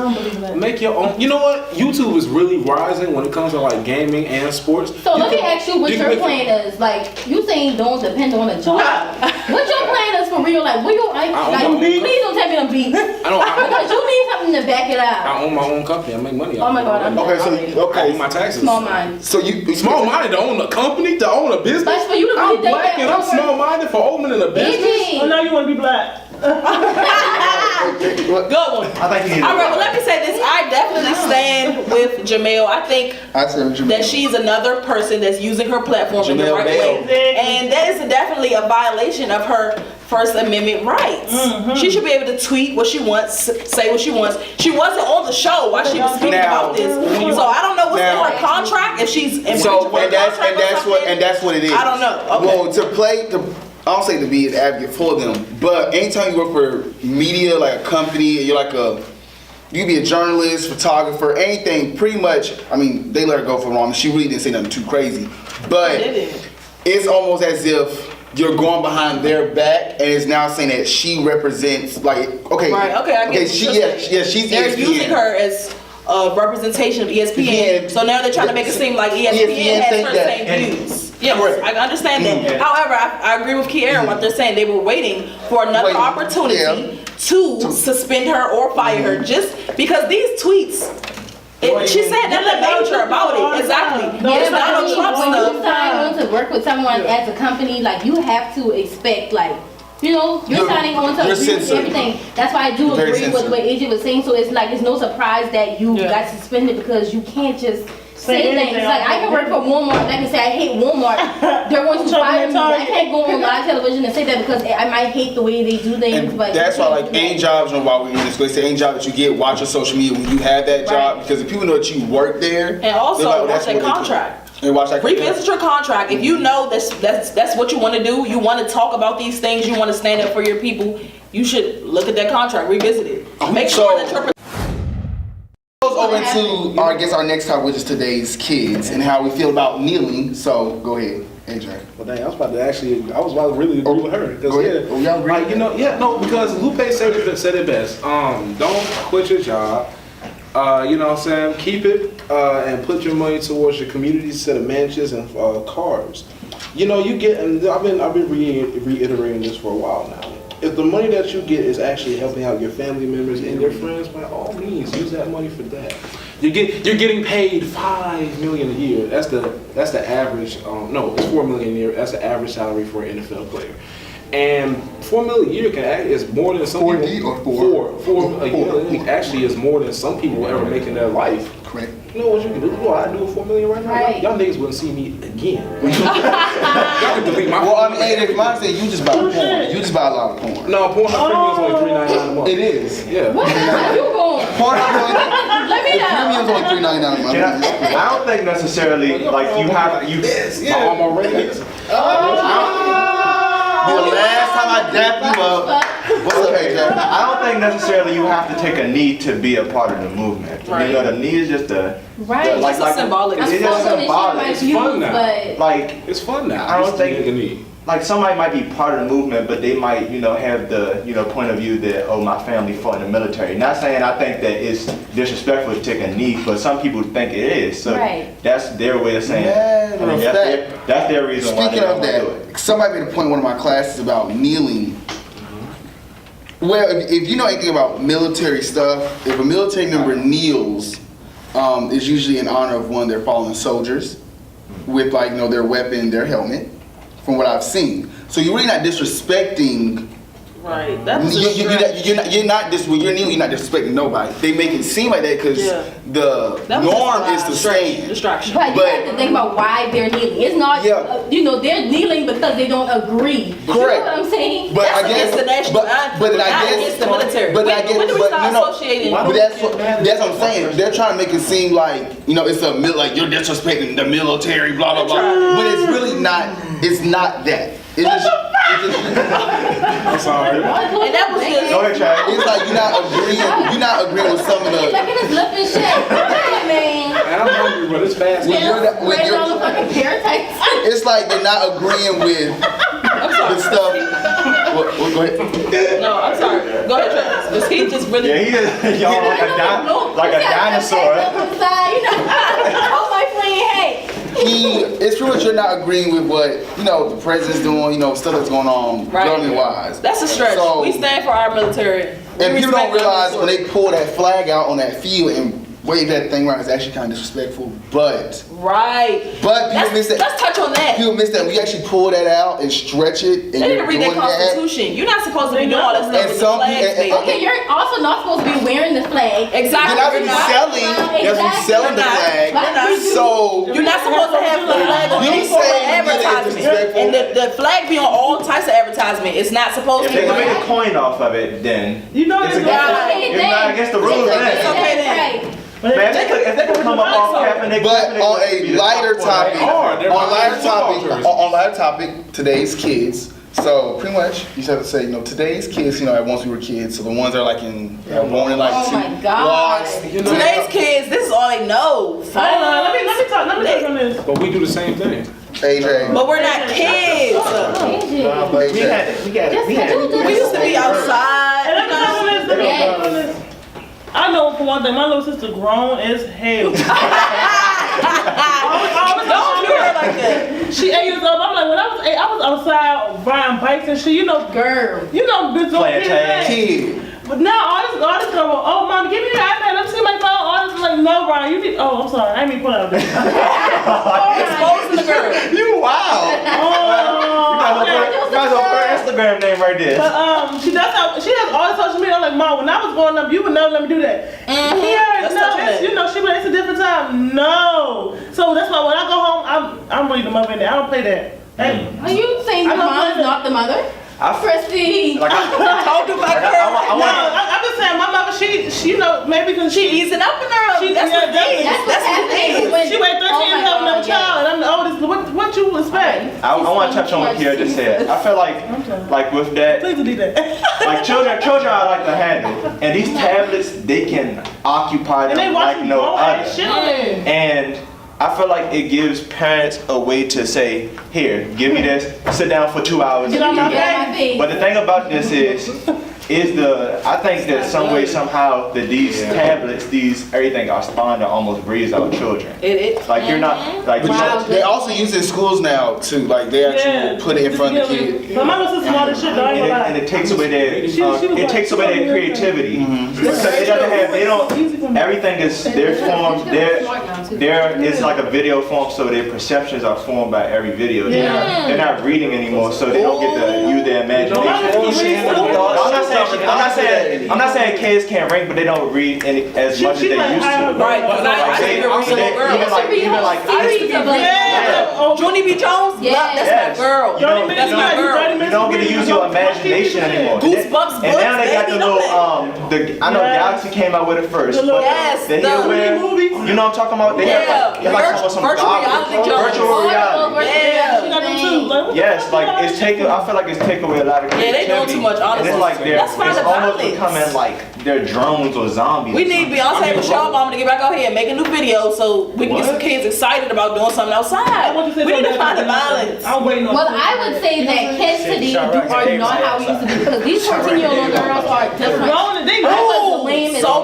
[SPEAKER 1] Make your own. You know what? YouTube is really rising when it comes to like gaming and sports.
[SPEAKER 5] So let me ask you what your plan is. Like, you saying don't depend on a job. What your plan is for real. Like, what you like? Please don't tell me I'm beat. Because you need something to back it up.
[SPEAKER 1] I own my own company. I make money.
[SPEAKER 5] Oh my God, I'm
[SPEAKER 1] I pay my taxes.
[SPEAKER 5] Small mind.
[SPEAKER 2] So you
[SPEAKER 1] Small minded to own a company, to own a business.
[SPEAKER 5] But for you to
[SPEAKER 1] I'm
[SPEAKER 5] really think
[SPEAKER 1] black
[SPEAKER 5] that
[SPEAKER 1] and I'm
[SPEAKER 5] over-
[SPEAKER 1] small minded for owning a business.
[SPEAKER 3] Oh, now you want to be black.
[SPEAKER 4] Good one.
[SPEAKER 6] I think you need
[SPEAKER 4] All right, well, let me say this. I definitely stand with Jemele. I think that she's another person that's using her platform in the right way. And that is definitely a violation of her First Amendment rights. She should be able to tweet what she wants, say what she wants. She wasn't on the show while she was speaking about this. So I don't know what's in her contract, if she's in
[SPEAKER 2] that's what it is.
[SPEAKER 4] I don't know. Okay.
[SPEAKER 2] Well, I don't say to be an advocate for them, but anytime you work for media, like a company, and you're like you can be a journalist, photographer, anything, pretty much, I mean, they let her go for wrong. She really didn't say nothing too crazy. But it's almost as if you're going behind their back and it's now saying that she represents, like, okay.
[SPEAKER 4] Right, okay, I get
[SPEAKER 2] she's
[SPEAKER 4] They're
[SPEAKER 2] ESPN.
[SPEAKER 4] using her as a representation of ESPN. So now they're trying to make it seem like ESPN has her same views. Yes, I understand that. However, I agree with Kiera what they're saying. They were waiting for another opportunity to suspend her or fire her just because these tweets. She said that nature about it. Exactly. It's Donald Trump
[SPEAKER 5] when
[SPEAKER 4] stuff.
[SPEAKER 5] you sign on to work with someone as a company, like you have to expect, like, you know, you're signing on to agree with everything. That's why I do agree with what AJ was saying. So it's like it's no surprise that you got suspended because you can't just say things. Like I can work for Walmart and I can say I hate Walmart. They're going to fire me. I can't go on live television and say that because I might hate the way they do things.
[SPEAKER 2] And
[SPEAKER 5] but
[SPEAKER 2] that's why, like, any jobs, you know, while we're in this place, any job that you get, watch your social media when you have that job, because if people know that you work there,
[SPEAKER 4] and also watch that contract.
[SPEAKER 2] And watch that.
[SPEAKER 4] Revisit your contract. If you know that's what you want to do, you want to talk about these things, you want to stand up for your people, you should look at that contract, revisit it. Make sure that your
[SPEAKER 2] goes over into our next topic, which is today's kids and how we feel about kneeling. So go ahead, AJ.
[SPEAKER 1] Well, dang, I was about to really agree with her because because Lupe said it best. Don't quit your job. You know what I'm saying? Keep it and put your money towards your community set of mansions and cars. You know, you get, and I've been reiterating this for a while now. If the money that you get is actually helping out your family members and your friends, by all means, use that money for that. You're getting paid $5 million a year. That's the average. No, it's $4 million a year. That's the average salary for an NFL player. And $4 million a year is more than some people. $4 a year actually is more than some people will ever make in their life.
[SPEAKER 2] Correct.
[SPEAKER 1] You know what you can do? What I do with $4 million right now?
[SPEAKER 5] Right.
[SPEAKER 1] Y'all niggas wouldn't see me again. Y'all can delete my.
[SPEAKER 2] Well, I mean, hey, if mine say you just buy porn, you just buy a lot of porn.
[SPEAKER 1] No, Pornhub premium is only $3.99 a month.
[SPEAKER 2] It is.
[SPEAKER 1] Yeah.
[SPEAKER 5] what are you going?
[SPEAKER 2] Pornhub.
[SPEAKER 5] Let me know.
[SPEAKER 2] Premium's only $3.99 a month.
[SPEAKER 6] I don't think necessarily like you have
[SPEAKER 1] All my ratings.
[SPEAKER 2] The last time I dapped you up. What's up, AJ?
[SPEAKER 6] I don't think necessarily you have to take a knee to be a part of the movement.
[SPEAKER 4] Right.
[SPEAKER 6] You know, the knee is just a
[SPEAKER 4] It's a symbolic.
[SPEAKER 6] It's just symbolic.
[SPEAKER 1] It's fun now.
[SPEAKER 5] But
[SPEAKER 6] Like
[SPEAKER 1] It's fun now.
[SPEAKER 6] I don't think-
[SPEAKER 1] you need.
[SPEAKER 6] like somebody might be part of the movement, but they might, you know, have the, you know, point of view that, oh, my family fought in the military. Not saying I think that it's disrespectful to take a knee, but some people think it is. So that's their way of saying.
[SPEAKER 2] Matter of fact,
[SPEAKER 6] that's their reason why they
[SPEAKER 2] speaking of
[SPEAKER 6] don't do it.
[SPEAKER 2] that, somebody made a point in one of my classes about kneeling. Well, if you know anything about military stuff, if a military member kneels, it's usually in honor of one of their fallen soldiers with, like, you know, their weapon, their helmet, from what I've seen. So you're really not disrespecting.
[SPEAKER 4] Right. That's
[SPEAKER 2] You're not when you're kneeling, you're not disrespecting nobody. They make it seem like that because the norm is to stand.
[SPEAKER 4] Distraction.
[SPEAKER 5] But you have to think about why they're kneeling. It's not, you know, they're kneeling because they don't agree.
[SPEAKER 2] Correct.
[SPEAKER 5] You know what I'm saying?
[SPEAKER 2] But
[SPEAKER 4] That's
[SPEAKER 2] I guess,
[SPEAKER 4] against the national anthem, not against the military.
[SPEAKER 2] But I
[SPEAKER 4] When
[SPEAKER 2] guess,
[SPEAKER 4] do we
[SPEAKER 2] but
[SPEAKER 4] start
[SPEAKER 2] you know,
[SPEAKER 4] associating?
[SPEAKER 2] but that's what I'm saying. They're trying to make it seem like, you know, it's like you're disrespecting the military, blah blah blah. But it's really not. It's not that. It's just
[SPEAKER 1] I'm sorry.
[SPEAKER 4] And that was just.
[SPEAKER 6] Go ahead, Chad.
[SPEAKER 2] it's like you're not agreeing with some of
[SPEAKER 5] He's
[SPEAKER 2] the.
[SPEAKER 5] licking his lip and shit. Yeah, man.
[SPEAKER 1] And I'm hungry, but it's fast.
[SPEAKER 2] When
[SPEAKER 5] Spread
[SPEAKER 2] you're-
[SPEAKER 5] all the fucking parasites.
[SPEAKER 2] It's like they're not agreeing with the stuff. Go ahead.
[SPEAKER 4] No, I'm sorry. Go ahead, Travis. Because he just really.
[SPEAKER 6] Yeah, he is, y'all like a dinosaur.
[SPEAKER 5] You know, oh, my friend, hey.
[SPEAKER 2] It's it's true that you're not agreeing with what, the president's doing, stuff that's going on government-wise.
[SPEAKER 4] That's a stretch.
[SPEAKER 2] So,
[SPEAKER 4] we stand for our military.
[SPEAKER 2] And people don't realize when they pull that flag out on that field and wave that thing around, it's actually kind of disrespectful, but people miss that.
[SPEAKER 4] Let's touch on that.
[SPEAKER 2] People miss that we actually pull that out and stretch it. And
[SPEAKER 4] they didn't read their Constitution. You're not supposed to be doing all that stuff with the flags.
[SPEAKER 5] Okay, you're also not supposed to be wearing the flag.
[SPEAKER 4] Exactly.
[SPEAKER 2] You're not selling the flag. So
[SPEAKER 4] you're not supposed to have the flag on any form of advertisement. And the flag be on all types of advertisement. It's not supposed to be.
[SPEAKER 6] If they can make a coin off of it, then
[SPEAKER 3] it's
[SPEAKER 6] not against the rules.
[SPEAKER 4] It's okay then.
[SPEAKER 6] Man, if they could come up off Kaepernick,
[SPEAKER 2] but on a lighter topic, today's kids. So pretty much, you have to say, today's kids, once we were kids, so the ones that are like born in like
[SPEAKER 5] oh my God.
[SPEAKER 4] Today's kids, this is all they know.
[SPEAKER 3] Let me talk on this.
[SPEAKER 1] But we do the same thing.
[SPEAKER 2] AJ.
[SPEAKER 4] But we're not kids. We used to be outside.
[SPEAKER 3] And let me talk on this. I know for one thing, my little sister grown as hell.
[SPEAKER 4] Don't do her like that.
[SPEAKER 3] She 8 years old. I'm like, when I was 8, I was outside riding bikes and shit.
[SPEAKER 5] Girl.
[SPEAKER 3] Bitch,
[SPEAKER 6] playing tag.
[SPEAKER 3] But now all this girl, oh mom, give me the iPad. Let me see my phone. All this like, no, Brian, you need. Oh, I'm sorry, I didn't mean to pull out.
[SPEAKER 4] Exposing the girl.
[SPEAKER 6] You wow. You might as well put her Instagram name right there.
[SPEAKER 3] But she has all the social media. I'm like, mom, when I was growing up, you would never let me do that. Yeah, no, she it's a different time. No. So that's why when I go home, I'm reading the mother in there. I don't play that. Hey.
[SPEAKER 5] Are you saying the mom's not the mother? Christy.
[SPEAKER 6] Like
[SPEAKER 4] Talk to my girl.
[SPEAKER 3] I'm just saying, my mother, she maybe because
[SPEAKER 4] she easing up in her. That's what it is.
[SPEAKER 5] That's what it is.
[SPEAKER 3] She waited 13 years having another child, and I'm the oldest. What you expect?
[SPEAKER 6] I want to touch on what Kiara just said. I feel like with that,
[SPEAKER 3] Please do that.
[SPEAKER 6] like children are like the handle, and these tablets they can occupy them like no other. And I feel like it gives parents a way to say, here, give me this, sit down for 2 hours.
[SPEAKER 5] Get on my face.
[SPEAKER 6] But the thing about this is I think that some way, somehow, that these tablets, everything are spawned to almost breeds out children. Like you're not, like
[SPEAKER 2] they also use it in schools now too. Like they actually little put it in front of the kid.
[SPEAKER 3] My mother says smart as shit,
[SPEAKER 6] and it takes away their creativity. Because it doesn't have, everything is their form. It's like a video form, so their perceptions are formed by every video. They're not reading anymore, so they don't get to use their imagination. I'm not saying kids can't read, but they don't read as much as they used to.
[SPEAKER 4] Right, but
[SPEAKER 6] even like
[SPEAKER 4] Junie B. Jones, that's my girl. That's my girl.
[SPEAKER 6] You don't get to use your imagination anymore.
[SPEAKER 4] Goosebumps.
[SPEAKER 6] And now they got the little I know Galaxy came out with it first.
[SPEAKER 4] Yes,
[SPEAKER 6] the movie. You know what I'm talking about? They have virtual reality. Yes, like I feel like it's taken away a lot of creativity.
[SPEAKER 4] They doing too much, honestly.
[SPEAKER 6] And it's like it's almost becoming like they're drones or zombies.
[SPEAKER 4] We need Beyonce and Michelle Obama to get back out here and make a new video so we can get some kids excited about doing something outside. We need to find the balance.
[SPEAKER 5] Well, I would say that kids today are not how we used to be because these 14-year-old girls are different.
[SPEAKER 4] So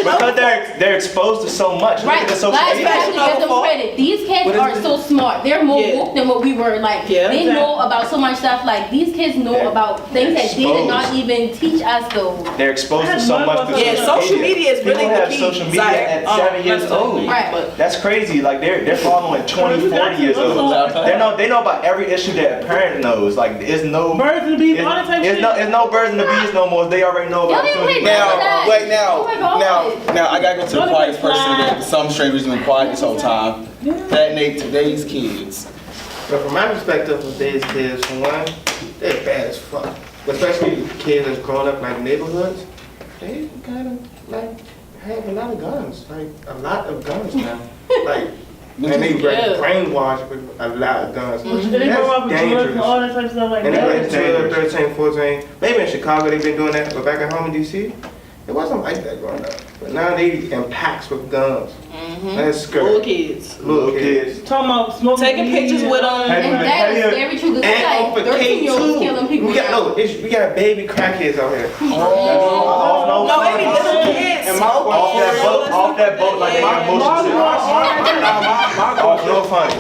[SPEAKER 6] because they're exposed to so much.
[SPEAKER 5] Right. Let's give them credit. These kids are so smart. They're more woke than what we were. Like they know about so much stuff. Like these kids know about things that they did not even teach us though.
[SPEAKER 6] They're exposed to so much.
[SPEAKER 4] Social media is really the key.
[SPEAKER 6] People have social media at 7 years old.
[SPEAKER 5] Right.
[SPEAKER 6] That's crazy. Like they're following 20, 40 years old. They know about every issue that a parent knows. Like there's no
[SPEAKER 3] birds and bees, all that type of shit.
[SPEAKER 6] It's no birds and the bees no more. They already know about it.
[SPEAKER 2] Now I gotta go to the quietest person today. For some strange reason, been quiet this whole time. That Nate, today's kids.
[SPEAKER 8] But from my perspective, today's kids, for one, they're bad as fuck. Especially kids that's growing up like neighborhoods, they kind of like have a lot of guns, like a lot of guns now. Like, and they brainwashed with a lot of guns. That's dangerous.
[SPEAKER 3] All that type of stuff like
[SPEAKER 8] and
[SPEAKER 3] that.
[SPEAKER 8] they're 13, 14. Maybe in Chicago they've been doing that, but back at home in DC, it wasn't like that growing up. But now they in packs with guns. That's scary.
[SPEAKER 4] Little kids.
[SPEAKER 6] Little kids.
[SPEAKER 3] Talking about smoking
[SPEAKER 4] Taking
[SPEAKER 3] weed.
[SPEAKER 4] pictures with them.
[SPEAKER 5] And that is very true. Cause it's
[SPEAKER 8] And
[SPEAKER 5] like
[SPEAKER 8] for
[SPEAKER 5] 13-year-olds killing
[SPEAKER 8] K2,
[SPEAKER 5] people.
[SPEAKER 8] we got we got baby crackheads out here.
[SPEAKER 4] No, they be little kids.
[SPEAKER 6] And off that boat like they got motion sickness. Off no funny.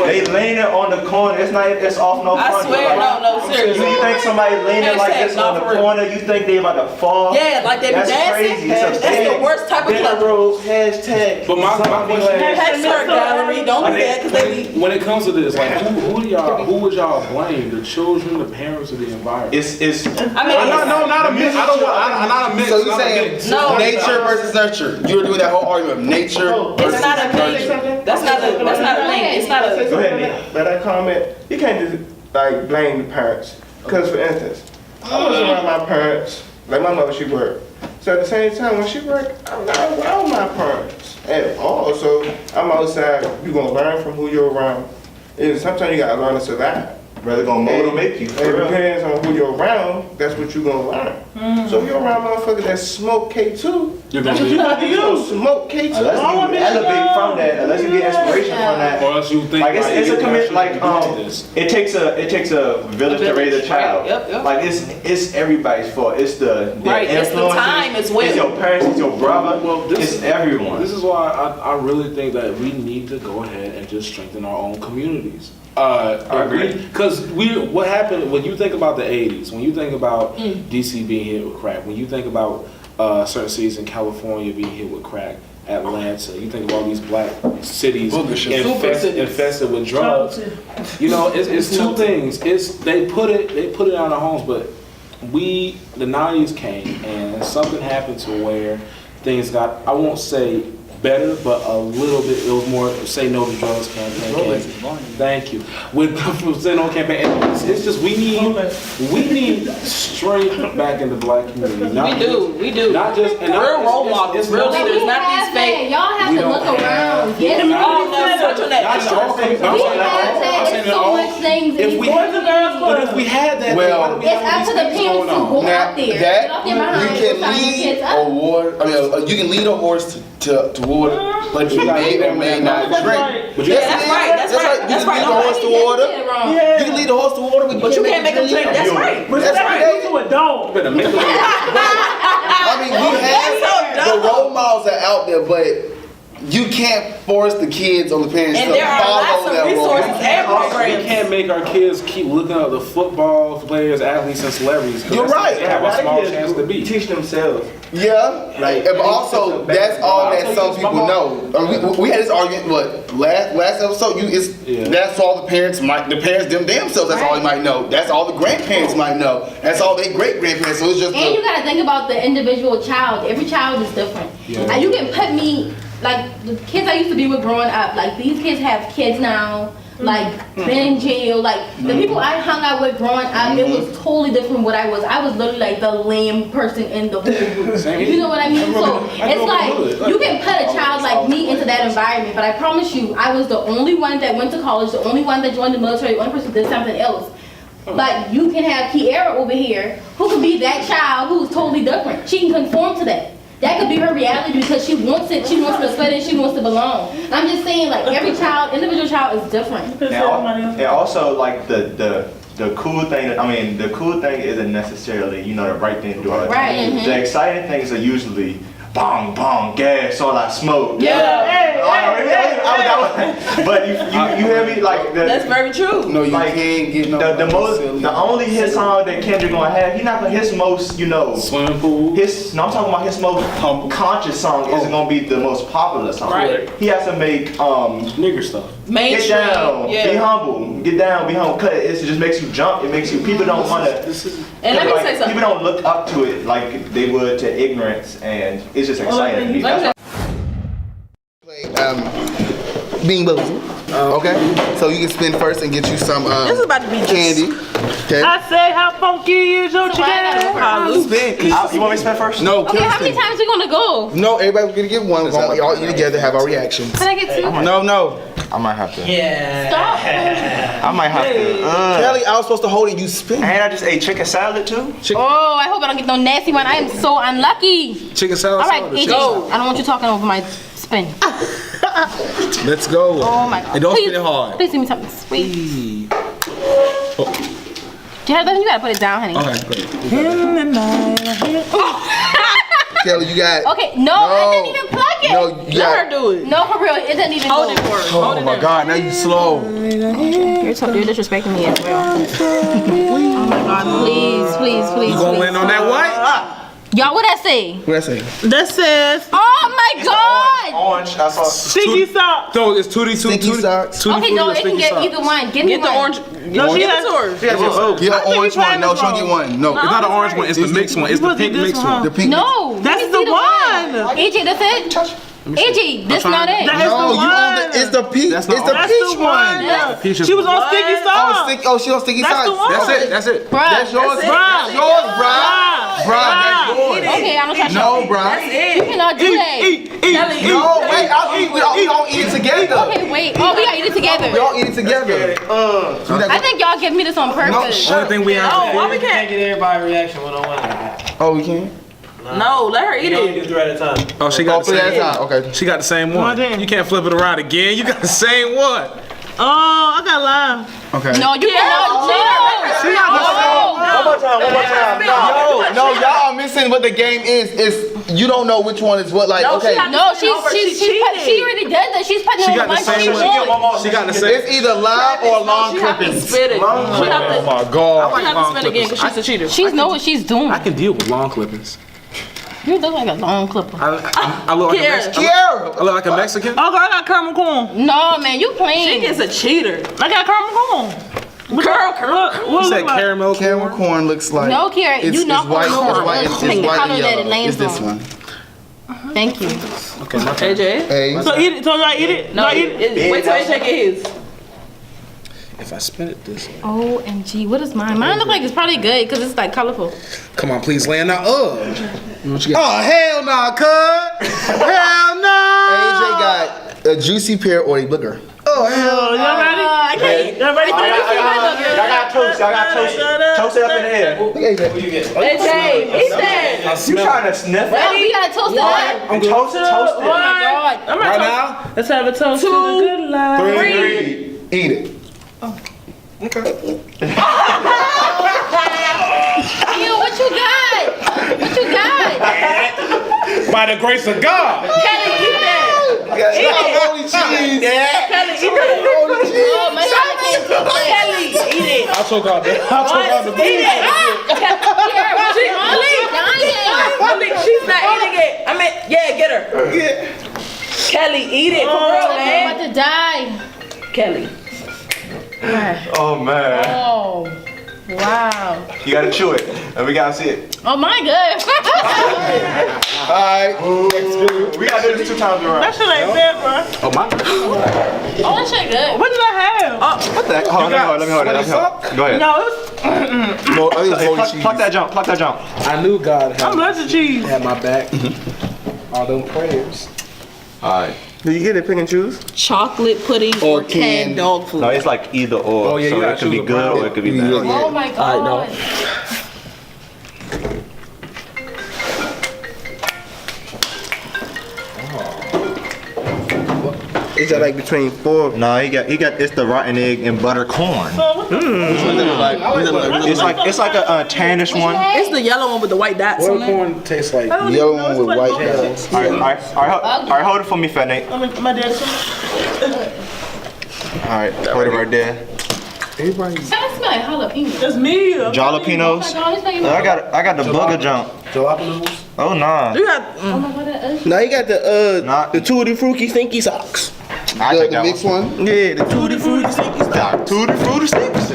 [SPEAKER 6] They leaning on the corner. It's off no
[SPEAKER 4] I
[SPEAKER 6] funny.
[SPEAKER 4] swear, no,
[SPEAKER 6] You
[SPEAKER 4] seriously.
[SPEAKER 6] think somebody leaning like
[SPEAKER 4] Hashtag
[SPEAKER 6] this on the
[SPEAKER 4] not for real.
[SPEAKER 6] corner? You think they about to fall?
[SPEAKER 4] Yeah, like they be
[SPEAKER 6] That's
[SPEAKER 4] dancing.
[SPEAKER 6] crazy. It's a
[SPEAKER 4] That's the worst type of club.
[SPEAKER 6] Hashtag.
[SPEAKER 1] But my question is,
[SPEAKER 4] Pet skirt gallery, don't do that because they be.
[SPEAKER 1] when it comes to this, like, who would y'all blame? The children, the parents, or the environment?
[SPEAKER 6] It's
[SPEAKER 4] I mean,
[SPEAKER 1] not a mix. I don't want. Not a mix.
[SPEAKER 2] So you're
[SPEAKER 1] not a
[SPEAKER 2] saying
[SPEAKER 1] mix.
[SPEAKER 4] No.
[SPEAKER 2] nature versus nurture? You were doing that whole argument of nature versus
[SPEAKER 4] It's not a
[SPEAKER 2] nurture.
[SPEAKER 4] thing. That's not a thing. It's not
[SPEAKER 8] Say
[SPEAKER 4] a.
[SPEAKER 6] Go ahead,
[SPEAKER 8] something
[SPEAKER 6] Nick.
[SPEAKER 8] about that comment. You can't just like blame the parents. Because for instance, I was around my parents. Like my mother, she worked. So at the same time, when she worked, I'm not around my parents at all. So I'm outside. You gonna learn from who you're around. And sometimes you gotta learn to survive.
[SPEAKER 6] Rather gonna motivate you.
[SPEAKER 8] It
[SPEAKER 6] For real.
[SPEAKER 8] depends on who you're around. That's what you're gonna learn. So if you're around motherfuckers that smoke K2,
[SPEAKER 1] You're
[SPEAKER 3] That's
[SPEAKER 1] gonna
[SPEAKER 3] what you
[SPEAKER 1] be,
[SPEAKER 3] have to
[SPEAKER 8] you gonna
[SPEAKER 3] use.
[SPEAKER 8] smoke K2.
[SPEAKER 6] Unless you elevate from that, unless you get inspiration from that.
[SPEAKER 1] or else you think
[SPEAKER 6] Like it's a commit.
[SPEAKER 1] actually
[SPEAKER 6] Like
[SPEAKER 1] doing this.
[SPEAKER 6] it takes a village to raise a child.
[SPEAKER 4] Yep, yep.
[SPEAKER 6] Like it's everybody's fault. It's the
[SPEAKER 4] Right, it's the
[SPEAKER 6] influences.
[SPEAKER 4] time as well.
[SPEAKER 6] It's your parents. It's your brother.
[SPEAKER 1] Well,
[SPEAKER 6] it's everyone.
[SPEAKER 1] This is why I really think that we need to go ahead and just strengthen our own communities.
[SPEAKER 6] I agree.
[SPEAKER 1] Because what happened when you think about the '80s, when you think about DC being hit with crack, when you think about certain cities in California being hit with crack, Atlanta, you think of all these black cities infested with drugs. You know, it's two things. They put it on our homes, but the '90s came and something happened to where things got, I won't say better, but a little bit. It was more Say No to Drugs campaign. Thank you. With the Say No campaign, and it's just we need strength back in the black community.
[SPEAKER 4] We do.
[SPEAKER 1] Not just and not,
[SPEAKER 4] Real role models, real
[SPEAKER 5] But
[SPEAKER 4] leaders,
[SPEAKER 5] we
[SPEAKER 4] not
[SPEAKER 5] have
[SPEAKER 4] these fake.
[SPEAKER 5] that. Y'all have
[SPEAKER 1] We
[SPEAKER 5] to
[SPEAKER 1] don't
[SPEAKER 5] look
[SPEAKER 1] have
[SPEAKER 5] around. Yes,
[SPEAKER 4] Oh, no, touch on that.
[SPEAKER 1] Not all things.
[SPEAKER 5] we have that. It's so much things.
[SPEAKER 1] If we
[SPEAKER 3] Boys and girls
[SPEAKER 1] But
[SPEAKER 3] club.
[SPEAKER 1] if we had that,
[SPEAKER 2] Well,
[SPEAKER 1] why do we
[SPEAKER 5] It's
[SPEAKER 1] have
[SPEAKER 5] up to
[SPEAKER 1] these
[SPEAKER 5] the
[SPEAKER 1] things
[SPEAKER 5] parents to
[SPEAKER 1] going
[SPEAKER 5] go
[SPEAKER 1] on?
[SPEAKER 5] out there. Get off their behind.
[SPEAKER 2] You can
[SPEAKER 5] sign your kids
[SPEAKER 2] lead
[SPEAKER 5] up.
[SPEAKER 2] a war. I mean, you can lead a horse to water, but you may or may not
[SPEAKER 3] That's
[SPEAKER 2] drink.
[SPEAKER 3] right.
[SPEAKER 1] But you
[SPEAKER 4] Yeah, that's right. That's right.
[SPEAKER 2] You
[SPEAKER 4] That's
[SPEAKER 2] can
[SPEAKER 4] right.
[SPEAKER 2] lead the horse to water.
[SPEAKER 3] Yeah.
[SPEAKER 2] You can lead the horse to water,
[SPEAKER 4] But you can't make them drink. That's right.
[SPEAKER 2] That's
[SPEAKER 3] That's
[SPEAKER 2] right.
[SPEAKER 3] to a dog.
[SPEAKER 1] better make them.
[SPEAKER 2] I mean, we
[SPEAKER 4] That's so
[SPEAKER 2] have
[SPEAKER 4] dumb.
[SPEAKER 2] the role models are out there, but you can't force the kids or the parents
[SPEAKER 4] And
[SPEAKER 2] to
[SPEAKER 4] there are lots
[SPEAKER 2] follow
[SPEAKER 4] of
[SPEAKER 2] that role
[SPEAKER 4] resources
[SPEAKER 2] model.
[SPEAKER 4] and
[SPEAKER 1] We
[SPEAKER 4] programs.
[SPEAKER 1] can't make our kids keep looking at the football players, athletes, and celebrities. 'Cause
[SPEAKER 2] You're right.
[SPEAKER 1] They have a small chance to be.
[SPEAKER 8] Teach themselves.
[SPEAKER 2] Yeah,
[SPEAKER 8] Like,
[SPEAKER 2] but also that's all that some people know. We had this argument. What last episode? That's all the parents themselves. That's all they might know. That's all the grandparents might know. That's all they great grandparents. So it's just.
[SPEAKER 5] And you gotta think about the individual child. Every child is different.
[SPEAKER 1] Yeah.
[SPEAKER 5] And you can put me, like the kids I used to be with growing up, like these kids have kids now, like been in jail, like the people I hung out with growing up, it was totally different what I was. I was literally like the lame person in the whole group.
[SPEAKER 1] Same.
[SPEAKER 5] You know what I mean? So
[SPEAKER 1] I
[SPEAKER 5] it's
[SPEAKER 1] grew up in the
[SPEAKER 5] like,
[SPEAKER 1] hood.
[SPEAKER 5] you can put a child like me into that environment, but I promise you, I was the only one that went to college, the only one that joined the military, the only person who did something else. But you can have Kiara over here who could be that child who's totally different. She can conform to that. That could be her reality because she wants it. She wants to fit in. She wants to belong. I'm just saying, like every child, individual child is different.
[SPEAKER 6] And also like the cool thing. I mean, the cool thing isn't necessarily the right thing to do all the time.
[SPEAKER 5] Right.
[SPEAKER 6] The exciting things are usually bong bong gas or like smoke. But you hear me like
[SPEAKER 4] That's very true.
[SPEAKER 2] No, you
[SPEAKER 6] like,
[SPEAKER 2] can't get no.
[SPEAKER 6] the only hit song that Kendrick gonna have, he's not gonna his most
[SPEAKER 1] Swimming pool.
[SPEAKER 6] I'm talking about his most conscious song isn't gonna be the most popular song.
[SPEAKER 4] Right.
[SPEAKER 6] He has to make
[SPEAKER 1] Nigger stuff.
[SPEAKER 6] get
[SPEAKER 4] Mainstream.
[SPEAKER 6] down,
[SPEAKER 4] Yeah.
[SPEAKER 6] be humble, get down, be humble. Cause it just makes you jump. It makes you people don't wanna.
[SPEAKER 4] And let me
[SPEAKER 6] like,
[SPEAKER 4] say something.
[SPEAKER 6] People don't look up to it like they would to ignorance, and it's just exciting to me.
[SPEAKER 4] Let me
[SPEAKER 6] That's
[SPEAKER 4] say-
[SPEAKER 2] Bean Boozled. Okay, so you can spin first and get you some
[SPEAKER 4] This is about to be
[SPEAKER 2] candy. Okay.
[SPEAKER 3] I say how funky is your
[SPEAKER 5] So why I gotta go
[SPEAKER 3] chicken?
[SPEAKER 2] Spin.
[SPEAKER 6] you want me to spend first?
[SPEAKER 2] No,
[SPEAKER 5] Okay, how many
[SPEAKER 2] Kingston.
[SPEAKER 5] times we gonna go?
[SPEAKER 2] No, everybody's gonna get one. We're gonna all eat together, have our reactions.
[SPEAKER 5] Can I get two?
[SPEAKER 2] No.
[SPEAKER 6] I might have to.
[SPEAKER 5] Stop.
[SPEAKER 6] I might have to.
[SPEAKER 2] Kelly, I was supposed to hold it. You spin.
[SPEAKER 6] And I just ate chicken salad too.
[SPEAKER 5] Oh, I hope I don't get no nasty one. I am so unlucky.
[SPEAKER 1] Chicken salad.
[SPEAKER 5] All right,
[SPEAKER 1] salad,
[SPEAKER 5] AJ,
[SPEAKER 1] chicken salad.
[SPEAKER 5] I don't want you talking over my spin.
[SPEAKER 2] Let's go.
[SPEAKER 5] Oh my god.
[SPEAKER 2] And don't
[SPEAKER 5] Please-
[SPEAKER 2] spin it hard.
[SPEAKER 5] Please give me something sweet. Jonathan, you gotta put it down, honey.
[SPEAKER 2] Okay, great. Kelly, you got.
[SPEAKER 5] Okay, no, I didn't even plug it.
[SPEAKER 2] No, you
[SPEAKER 4] Let
[SPEAKER 2] got.
[SPEAKER 4] her do it.
[SPEAKER 5] No, for real, it doesn't even
[SPEAKER 4] Hold
[SPEAKER 5] go.
[SPEAKER 4] it for her.
[SPEAKER 2] Oh
[SPEAKER 4] Hold it
[SPEAKER 2] my
[SPEAKER 4] in.
[SPEAKER 2] God, now you slow.
[SPEAKER 5] You're disrespecting me as well. Oh my god, please.
[SPEAKER 2] You gonna win on that what?
[SPEAKER 5] Y'all, what I say?
[SPEAKER 2] What I say?
[SPEAKER 3] That says
[SPEAKER 5] Oh my god!
[SPEAKER 6] Orange, I saw.
[SPEAKER 3] sticky socks.
[SPEAKER 2] No, it's Tootie Sticky socks.
[SPEAKER 5] Okay, no, it can get either one. Give me
[SPEAKER 4] Get the
[SPEAKER 5] one.
[SPEAKER 4] orange.
[SPEAKER 3] No, she
[SPEAKER 4] Give
[SPEAKER 3] has
[SPEAKER 4] it to her.
[SPEAKER 2] Get an orange one. No, she'll get one. No,
[SPEAKER 1] It's not an orange one. It's the mixed one. It's the
[SPEAKER 3] Supposed to
[SPEAKER 1] pink
[SPEAKER 3] be this
[SPEAKER 1] mixed
[SPEAKER 3] one,
[SPEAKER 1] one.
[SPEAKER 2] the pink.
[SPEAKER 3] That's
[SPEAKER 5] No, let me
[SPEAKER 3] the
[SPEAKER 5] see
[SPEAKER 3] one.
[SPEAKER 5] AJ, that's it? AJ, that's not it.
[SPEAKER 3] That-
[SPEAKER 2] No,
[SPEAKER 3] It's the
[SPEAKER 2] you on
[SPEAKER 3] one.
[SPEAKER 2] the. It's the peach.
[SPEAKER 1] That's
[SPEAKER 2] It's
[SPEAKER 1] not
[SPEAKER 2] the
[SPEAKER 3] That's
[SPEAKER 2] peach
[SPEAKER 3] the one.
[SPEAKER 2] one.
[SPEAKER 1] Peach is
[SPEAKER 3] She was on
[SPEAKER 4] What?
[SPEAKER 3] sticky
[SPEAKER 2] Oh,
[SPEAKER 3] socks.
[SPEAKER 2] stick. Oh, she on sticky
[SPEAKER 3] That's
[SPEAKER 2] socks.
[SPEAKER 3] the one.
[SPEAKER 1] That's it. That's it.
[SPEAKER 5] Bruh.
[SPEAKER 2] That's yours.
[SPEAKER 4] That's it.
[SPEAKER 2] That's yours, bruh. Bruh, that's yours.
[SPEAKER 5] Okay, I'm gonna try
[SPEAKER 2] No,
[SPEAKER 5] something.
[SPEAKER 2] bruh.
[SPEAKER 5] You cannot do that.
[SPEAKER 3] Eat.
[SPEAKER 2] No, wait. We all eat it together.
[SPEAKER 5] Okay, wait. Oh, we gotta eat it together.
[SPEAKER 2] We all eat it together.
[SPEAKER 5] I think y'all give me this on purpose.
[SPEAKER 1] Only thing we have
[SPEAKER 4] No,
[SPEAKER 1] to
[SPEAKER 4] why we
[SPEAKER 1] do.
[SPEAKER 4] can't?
[SPEAKER 9] Get everybody reaction one on one.
[SPEAKER 2] Oh, we can.
[SPEAKER 4] No, let her eat
[SPEAKER 9] You
[SPEAKER 4] it.
[SPEAKER 9] do 3 at a time.
[SPEAKER 1] Oh, she
[SPEAKER 2] Oh,
[SPEAKER 1] got the
[SPEAKER 2] put it at a
[SPEAKER 1] same.
[SPEAKER 2] time. Okay.
[SPEAKER 1] She got the same one.
[SPEAKER 3] damn.
[SPEAKER 1] You can't flip it around again. You got the same one.
[SPEAKER 3] Oh, I got lime.
[SPEAKER 2] Okay.
[SPEAKER 5] No, you cannot. No.
[SPEAKER 6] One more time.
[SPEAKER 2] No, y'all are missing what the game is. It's you don't know which one is what. Like,
[SPEAKER 4] No,
[SPEAKER 2] okay,
[SPEAKER 4] she
[SPEAKER 5] No,
[SPEAKER 4] She
[SPEAKER 5] already did that. She's putting
[SPEAKER 1] She
[SPEAKER 5] on
[SPEAKER 1] got the
[SPEAKER 5] one
[SPEAKER 1] same
[SPEAKER 5] she
[SPEAKER 1] one.
[SPEAKER 5] wants.
[SPEAKER 1] She got the same.
[SPEAKER 2] it's either live or long
[SPEAKER 4] She have to
[SPEAKER 2] clippings.
[SPEAKER 4] spit it. She have to.
[SPEAKER 2] my god.
[SPEAKER 4] She have to spin again because she's a cheater.
[SPEAKER 5] She knows what she's doing.
[SPEAKER 1] I can deal with long clippings.
[SPEAKER 5] You look like a long clipper.
[SPEAKER 1] I look like a
[SPEAKER 4] Kiara.
[SPEAKER 1] Mexican.
[SPEAKER 2] Kiara.
[SPEAKER 1] I look like a Mexican.
[SPEAKER 3] Okay, I got caramel corn.
[SPEAKER 5] No, man, you
[SPEAKER 4] She
[SPEAKER 5] playing.
[SPEAKER 4] is a cheater.
[SPEAKER 3] I got caramel corn.
[SPEAKER 4] Girl.
[SPEAKER 3] What
[SPEAKER 1] You said
[SPEAKER 3] look like?
[SPEAKER 1] caramel
[SPEAKER 2] Caramel
[SPEAKER 1] corn.
[SPEAKER 2] corn looks like.
[SPEAKER 5] No, Kiara,
[SPEAKER 2] it's,
[SPEAKER 5] you not
[SPEAKER 2] it's white.
[SPEAKER 5] gonna know
[SPEAKER 2] It's white. It's
[SPEAKER 5] the
[SPEAKER 2] white
[SPEAKER 5] color
[SPEAKER 2] and
[SPEAKER 5] that it
[SPEAKER 2] yellow.
[SPEAKER 5] lands
[SPEAKER 2] It's this
[SPEAKER 5] on.
[SPEAKER 2] one.
[SPEAKER 5] Thank you.
[SPEAKER 1] Okay, my turn.
[SPEAKER 4] AJ.
[SPEAKER 2] Hey.
[SPEAKER 3] So eat it. So I eat it.
[SPEAKER 4] No,
[SPEAKER 3] I eat it.
[SPEAKER 4] wait till AJ get his.
[SPEAKER 1] If I spin it this way.
[SPEAKER 5] OMG, what is mine? Mine look like it's probably good because it's like colorful.
[SPEAKER 1] Come on, please land now. Oh hell nah, cuz. Hell nah.
[SPEAKER 2] AJ got a juicy pear or a booger.
[SPEAKER 1] Oh hell.
[SPEAKER 3] Oh, y'all ready?
[SPEAKER 5] I can't.
[SPEAKER 3] Y'all ready for
[SPEAKER 6] Y'all
[SPEAKER 3] this?
[SPEAKER 6] got toast. Y'all got toast. Toast it up in the air.
[SPEAKER 2] Look at AJ.
[SPEAKER 9] Who you get?
[SPEAKER 4] AJ, eat that.
[SPEAKER 6] You trying to sniff it?
[SPEAKER 5] Oh, we gotta toast it up.
[SPEAKER 1] I'm good.
[SPEAKER 6] Toast it.
[SPEAKER 5] Oh my god.
[SPEAKER 3] I'm
[SPEAKER 1] Right
[SPEAKER 3] ready.
[SPEAKER 1] now.
[SPEAKER 3] Let's have a toast to the good life.
[SPEAKER 6] 3.
[SPEAKER 2] Eat it.
[SPEAKER 1] Okay.
[SPEAKER 5] Ew, what you got? What you got?
[SPEAKER 1] By the grace of God.
[SPEAKER 4] Kelly, eat that.
[SPEAKER 2] Holy cheese.
[SPEAKER 4] Kelly, eat that.
[SPEAKER 5] Oh my god, I can't do that.
[SPEAKER 4] Kelly, eat it.
[SPEAKER 1] I'll choke out the. I'll choke out the
[SPEAKER 4] Eat it. Malik, she's not eating it. I mean, yeah, get her. Kelly, eat it for real,
[SPEAKER 5] I'm
[SPEAKER 4] man.
[SPEAKER 5] about to die.
[SPEAKER 4] Kelly.
[SPEAKER 6] Oh man.
[SPEAKER 5] Oh, wow.
[SPEAKER 6] You gotta chew it, and we gotta see it.
[SPEAKER 5] Oh my god.
[SPEAKER 2] Alright.
[SPEAKER 6] We gotta do this 2 times around.
[SPEAKER 3] That shit ain't bad, bro.
[SPEAKER 1] Oh my.
[SPEAKER 5] Oh, that shit good.
[SPEAKER 3] What did I have?
[SPEAKER 6] What the heck? Hold on, let me hold it. Go ahead.
[SPEAKER 3] No, it was.
[SPEAKER 2] No, I think it's
[SPEAKER 6] Hey,
[SPEAKER 2] holy
[SPEAKER 6] pluck,
[SPEAKER 2] cheese.
[SPEAKER 6] pluck that jump. Pluck that jump.
[SPEAKER 1] I knew God
[SPEAKER 3] I'm
[SPEAKER 1] had,
[SPEAKER 3] allergic to cheese.
[SPEAKER 1] had my back. All them prayers.
[SPEAKER 6] All right.
[SPEAKER 8] Do you get it, pick and choose?
[SPEAKER 4] Chocolate pudding
[SPEAKER 2] Or
[SPEAKER 4] or
[SPEAKER 2] canned.
[SPEAKER 4] canned dog food.
[SPEAKER 6] No, it's like either or.
[SPEAKER 1] Oh, yeah,
[SPEAKER 6] so
[SPEAKER 1] you
[SPEAKER 6] it
[SPEAKER 1] gotta
[SPEAKER 6] could be
[SPEAKER 1] choose a
[SPEAKER 6] good
[SPEAKER 1] brown
[SPEAKER 6] or it could be
[SPEAKER 2] Yeah.
[SPEAKER 6] bad.
[SPEAKER 5] Oh my god.
[SPEAKER 8] Is that like between 4?
[SPEAKER 6] No, he got it's the rotten egg and butter corn.
[SPEAKER 2] It's
[SPEAKER 6] It's like a tannish one. All
[SPEAKER 4] It's the yellow one with the white dots
[SPEAKER 1] Boiled
[SPEAKER 4] on it.
[SPEAKER 1] corn tastes like.
[SPEAKER 2] the yellow one with white dots.
[SPEAKER 6] right, hold it for me, fat Nate.
[SPEAKER 3] My dad's.
[SPEAKER 6] All right, hold it right there.
[SPEAKER 2] Everybody.
[SPEAKER 5] That smell like jalapeno.
[SPEAKER 3] That's me.
[SPEAKER 6] Jalapenos. I got the booger jump.
[SPEAKER 1] Jalapenos.
[SPEAKER 6] Oh nah.
[SPEAKER 4] You got
[SPEAKER 8] Now you got
[SPEAKER 6] Nah.
[SPEAKER 8] the Tutti Frutti Stinky Socks.
[SPEAKER 6] I take
[SPEAKER 2] The
[SPEAKER 6] that
[SPEAKER 2] mixed
[SPEAKER 6] one.
[SPEAKER 2] one.
[SPEAKER 8] Yeah, the Tutti Frutti Stinky Socks.
[SPEAKER 6] Tutti frutti sticks.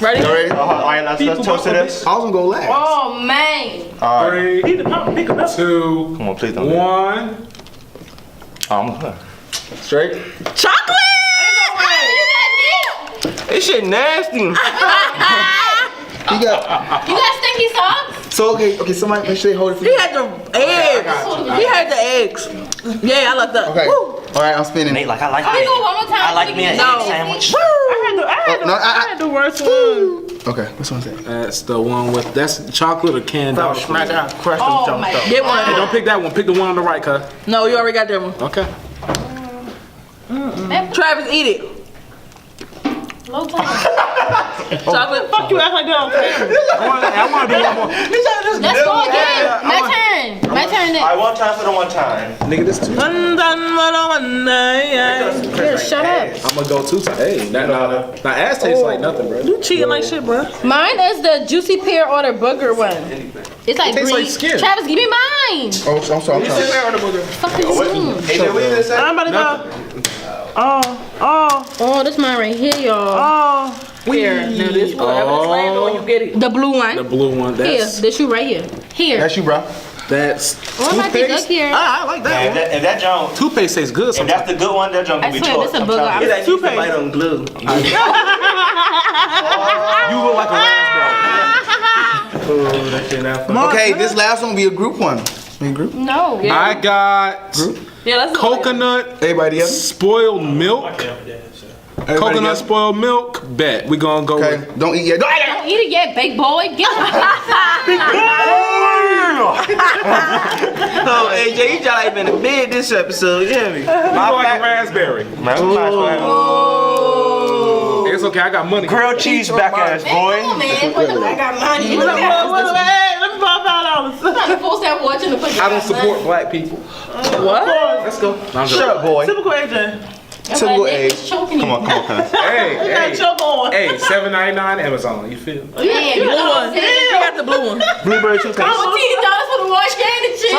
[SPEAKER 4] ready?
[SPEAKER 6] You ready? All right, let's toast to this.
[SPEAKER 2] I was gonna go last.
[SPEAKER 5] Oh man.
[SPEAKER 6] All right.
[SPEAKER 1] 3,
[SPEAKER 3] Eat the pump, pick it up.
[SPEAKER 1] 2,
[SPEAKER 6] Come on, please don't.
[SPEAKER 1] 1.
[SPEAKER 6] I'm good.
[SPEAKER 2] Straight.
[SPEAKER 4] Chocolate!
[SPEAKER 8] This shit nasty.
[SPEAKER 2] You got.
[SPEAKER 5] You got stinky socks?
[SPEAKER 2] So okay. Somebody make sure they hold it for
[SPEAKER 4] He
[SPEAKER 2] you.
[SPEAKER 4] had the eggs. He had the eggs. Yeah, I like that.
[SPEAKER 2] Okay.
[SPEAKER 4] Woo.
[SPEAKER 2] All right, I'm spinning.
[SPEAKER 9] Nate, like I like
[SPEAKER 5] Can we
[SPEAKER 9] me.
[SPEAKER 5] go one more time?
[SPEAKER 9] I like me an
[SPEAKER 5] No.
[SPEAKER 9] egg sandwich.
[SPEAKER 3] I had
[SPEAKER 2] No,
[SPEAKER 3] the worst one.
[SPEAKER 2] Okay, which one's that?
[SPEAKER 1] That's the one with that's chocolate or canned dog food.
[SPEAKER 8] Smash out, crush them
[SPEAKER 5] Oh
[SPEAKER 8] jump
[SPEAKER 5] my
[SPEAKER 8] stuff.
[SPEAKER 4] Get one.
[SPEAKER 1] Hey, don't pick that one. Pick the one on the right, cuz.
[SPEAKER 4] No, you already got that one.
[SPEAKER 1] Okay.
[SPEAKER 4] Travis, eat it.
[SPEAKER 5] Low time.
[SPEAKER 4] Chocolate.
[SPEAKER 3] Fuck you, act like that on camera.
[SPEAKER 1] I want to do one more.
[SPEAKER 5] Let's go again. My turn. My turn
[SPEAKER 6] All right, one time for the one time.
[SPEAKER 1] Nigga, this two.
[SPEAKER 5] Here, shut up.
[SPEAKER 1] I'm gonna go 2 times. Hey, now ass tastes like nothing, bro.
[SPEAKER 3] You cheating like shit, bro.
[SPEAKER 5] Mine is the juicy pear or the booger one. It's like
[SPEAKER 1] tastes
[SPEAKER 5] green.
[SPEAKER 1] like skin.
[SPEAKER 5] Travis, give me mine.
[SPEAKER 2] Oh, I'm sorry. I'm sorry.
[SPEAKER 5] Fucking zoom.
[SPEAKER 6] Hey, did we just say?
[SPEAKER 3] I'm about to go.
[SPEAKER 5] Oh, this mine right here, y'all.
[SPEAKER 4] Here. Now this one. Whatever this land when you get it.
[SPEAKER 5] The blue one.
[SPEAKER 1] The blue one.
[SPEAKER 5] Here,
[SPEAKER 1] That's
[SPEAKER 5] the shoe right here. Here.
[SPEAKER 2] That's you, bro.
[SPEAKER 1] that's
[SPEAKER 5] Oh, it might be good
[SPEAKER 1] toothpaste.
[SPEAKER 5] here.
[SPEAKER 1] I like that one.
[SPEAKER 6] If that junk,
[SPEAKER 1] Toothpaste tastes good
[SPEAKER 6] if
[SPEAKER 1] sometimes.
[SPEAKER 6] that's the good one, that junk
[SPEAKER 5] I
[SPEAKER 6] will be
[SPEAKER 5] swear,
[SPEAKER 6] choice.
[SPEAKER 5] this a booger.
[SPEAKER 8] It's like you can bite on glue.
[SPEAKER 1] You look like a raspberry.
[SPEAKER 8] Oh, that shit not funny.
[SPEAKER 2] Okay, this last one will be a group one. Me group?
[SPEAKER 5] No.
[SPEAKER 1] I got
[SPEAKER 4] Yeah, let's go.
[SPEAKER 1] coconut
[SPEAKER 2] Everybody else?
[SPEAKER 1] spoiled milk.
[SPEAKER 2] Everybody
[SPEAKER 1] Coconut
[SPEAKER 2] else?
[SPEAKER 1] spoiled milk. Bet we gonna go
[SPEAKER 2] Okay,
[SPEAKER 1] with.
[SPEAKER 2] don't eat yet.
[SPEAKER 5] Don't eat it yet, big boy. Get it.
[SPEAKER 8] Oh, AJ, you just like been in bed this episode, you hear me?
[SPEAKER 1] You look like a raspberry.
[SPEAKER 6] Oh.
[SPEAKER 1] It's okay. I got money.
[SPEAKER 6] Grilled cheese back ass,
[SPEAKER 5] Come on,
[SPEAKER 6] boy.
[SPEAKER 5] man. Put the, I got money.
[SPEAKER 3] Hey, let me borrow $5.
[SPEAKER 5] I'm trying to force that watching to put
[SPEAKER 1] I don't support black people.
[SPEAKER 4] What?
[SPEAKER 1] Let's go.
[SPEAKER 2] Shut up, boy.
[SPEAKER 3] Typical AJ.
[SPEAKER 2] Typical age.
[SPEAKER 5] Choking
[SPEAKER 6] Come on, come on, come on.
[SPEAKER 1] Hey,
[SPEAKER 3] You got
[SPEAKER 1] hey,
[SPEAKER 3] choke on.
[SPEAKER 1] hey, $7.99 Amazon. You feel?
[SPEAKER 5] Yeah, you
[SPEAKER 4] Blue
[SPEAKER 5] know
[SPEAKER 4] one.
[SPEAKER 5] what I'm
[SPEAKER 4] You
[SPEAKER 5] saying?
[SPEAKER 4] got the blue one.
[SPEAKER 8] Blueberry toothpaste.
[SPEAKER 5] $10 for the wash can and shit.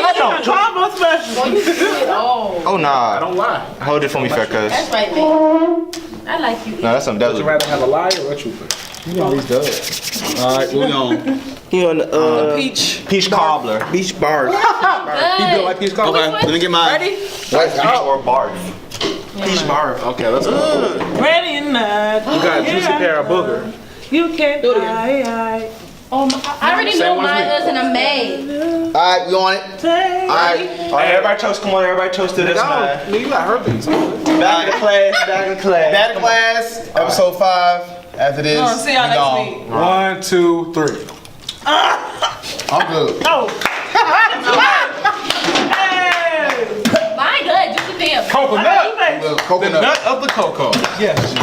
[SPEAKER 3] Combo special.
[SPEAKER 5] Boy, you do it all.
[SPEAKER 6] Oh,
[SPEAKER 1] I
[SPEAKER 6] nah.
[SPEAKER 1] don't lie.
[SPEAKER 6] Hold it for me, fair cuz.
[SPEAKER 5] That's right, man. I like you.
[SPEAKER 6] No, that's some
[SPEAKER 1] Would you
[SPEAKER 6] devil.
[SPEAKER 1] rather have a liar or a trooper? You always does. All right, we on.
[SPEAKER 8] You on the
[SPEAKER 4] Peach.
[SPEAKER 6] Peach cobbler.
[SPEAKER 8] beach bars.
[SPEAKER 1] He built like these colors.
[SPEAKER 2] Okay, let me get mine.
[SPEAKER 4] Ready?
[SPEAKER 6] Peach or barf.
[SPEAKER 8] Beach bar.
[SPEAKER 1] Okay, let's go.
[SPEAKER 3] Ready or not.
[SPEAKER 1] You got a juicy pear of booger.
[SPEAKER 3] You can't
[SPEAKER 4] Do it
[SPEAKER 3] die.
[SPEAKER 5] Oh, I already
[SPEAKER 1] Same
[SPEAKER 5] know
[SPEAKER 1] one as
[SPEAKER 5] mine
[SPEAKER 1] me.
[SPEAKER 5] is and I'm mad.
[SPEAKER 2] Alright, we on it.
[SPEAKER 3] Take
[SPEAKER 2] Alright.
[SPEAKER 6] All right, everybody toast. Come on, everybody toast to this, man.
[SPEAKER 1] Nigga, you got herpes.
[SPEAKER 6] Back in the class, back in the class.
[SPEAKER 2] Back to class, episode 5. After this,
[SPEAKER 4] Come on, see y'all
[SPEAKER 2] we gone.
[SPEAKER 4] next week.
[SPEAKER 1] 1, 2, 3.
[SPEAKER 2] I'm good.
[SPEAKER 3] Oh.
[SPEAKER 5] Mine good, just a damn.
[SPEAKER 1] Coconut.
[SPEAKER 2] Coconut.
[SPEAKER 1] Nut of the cocoa. Yes.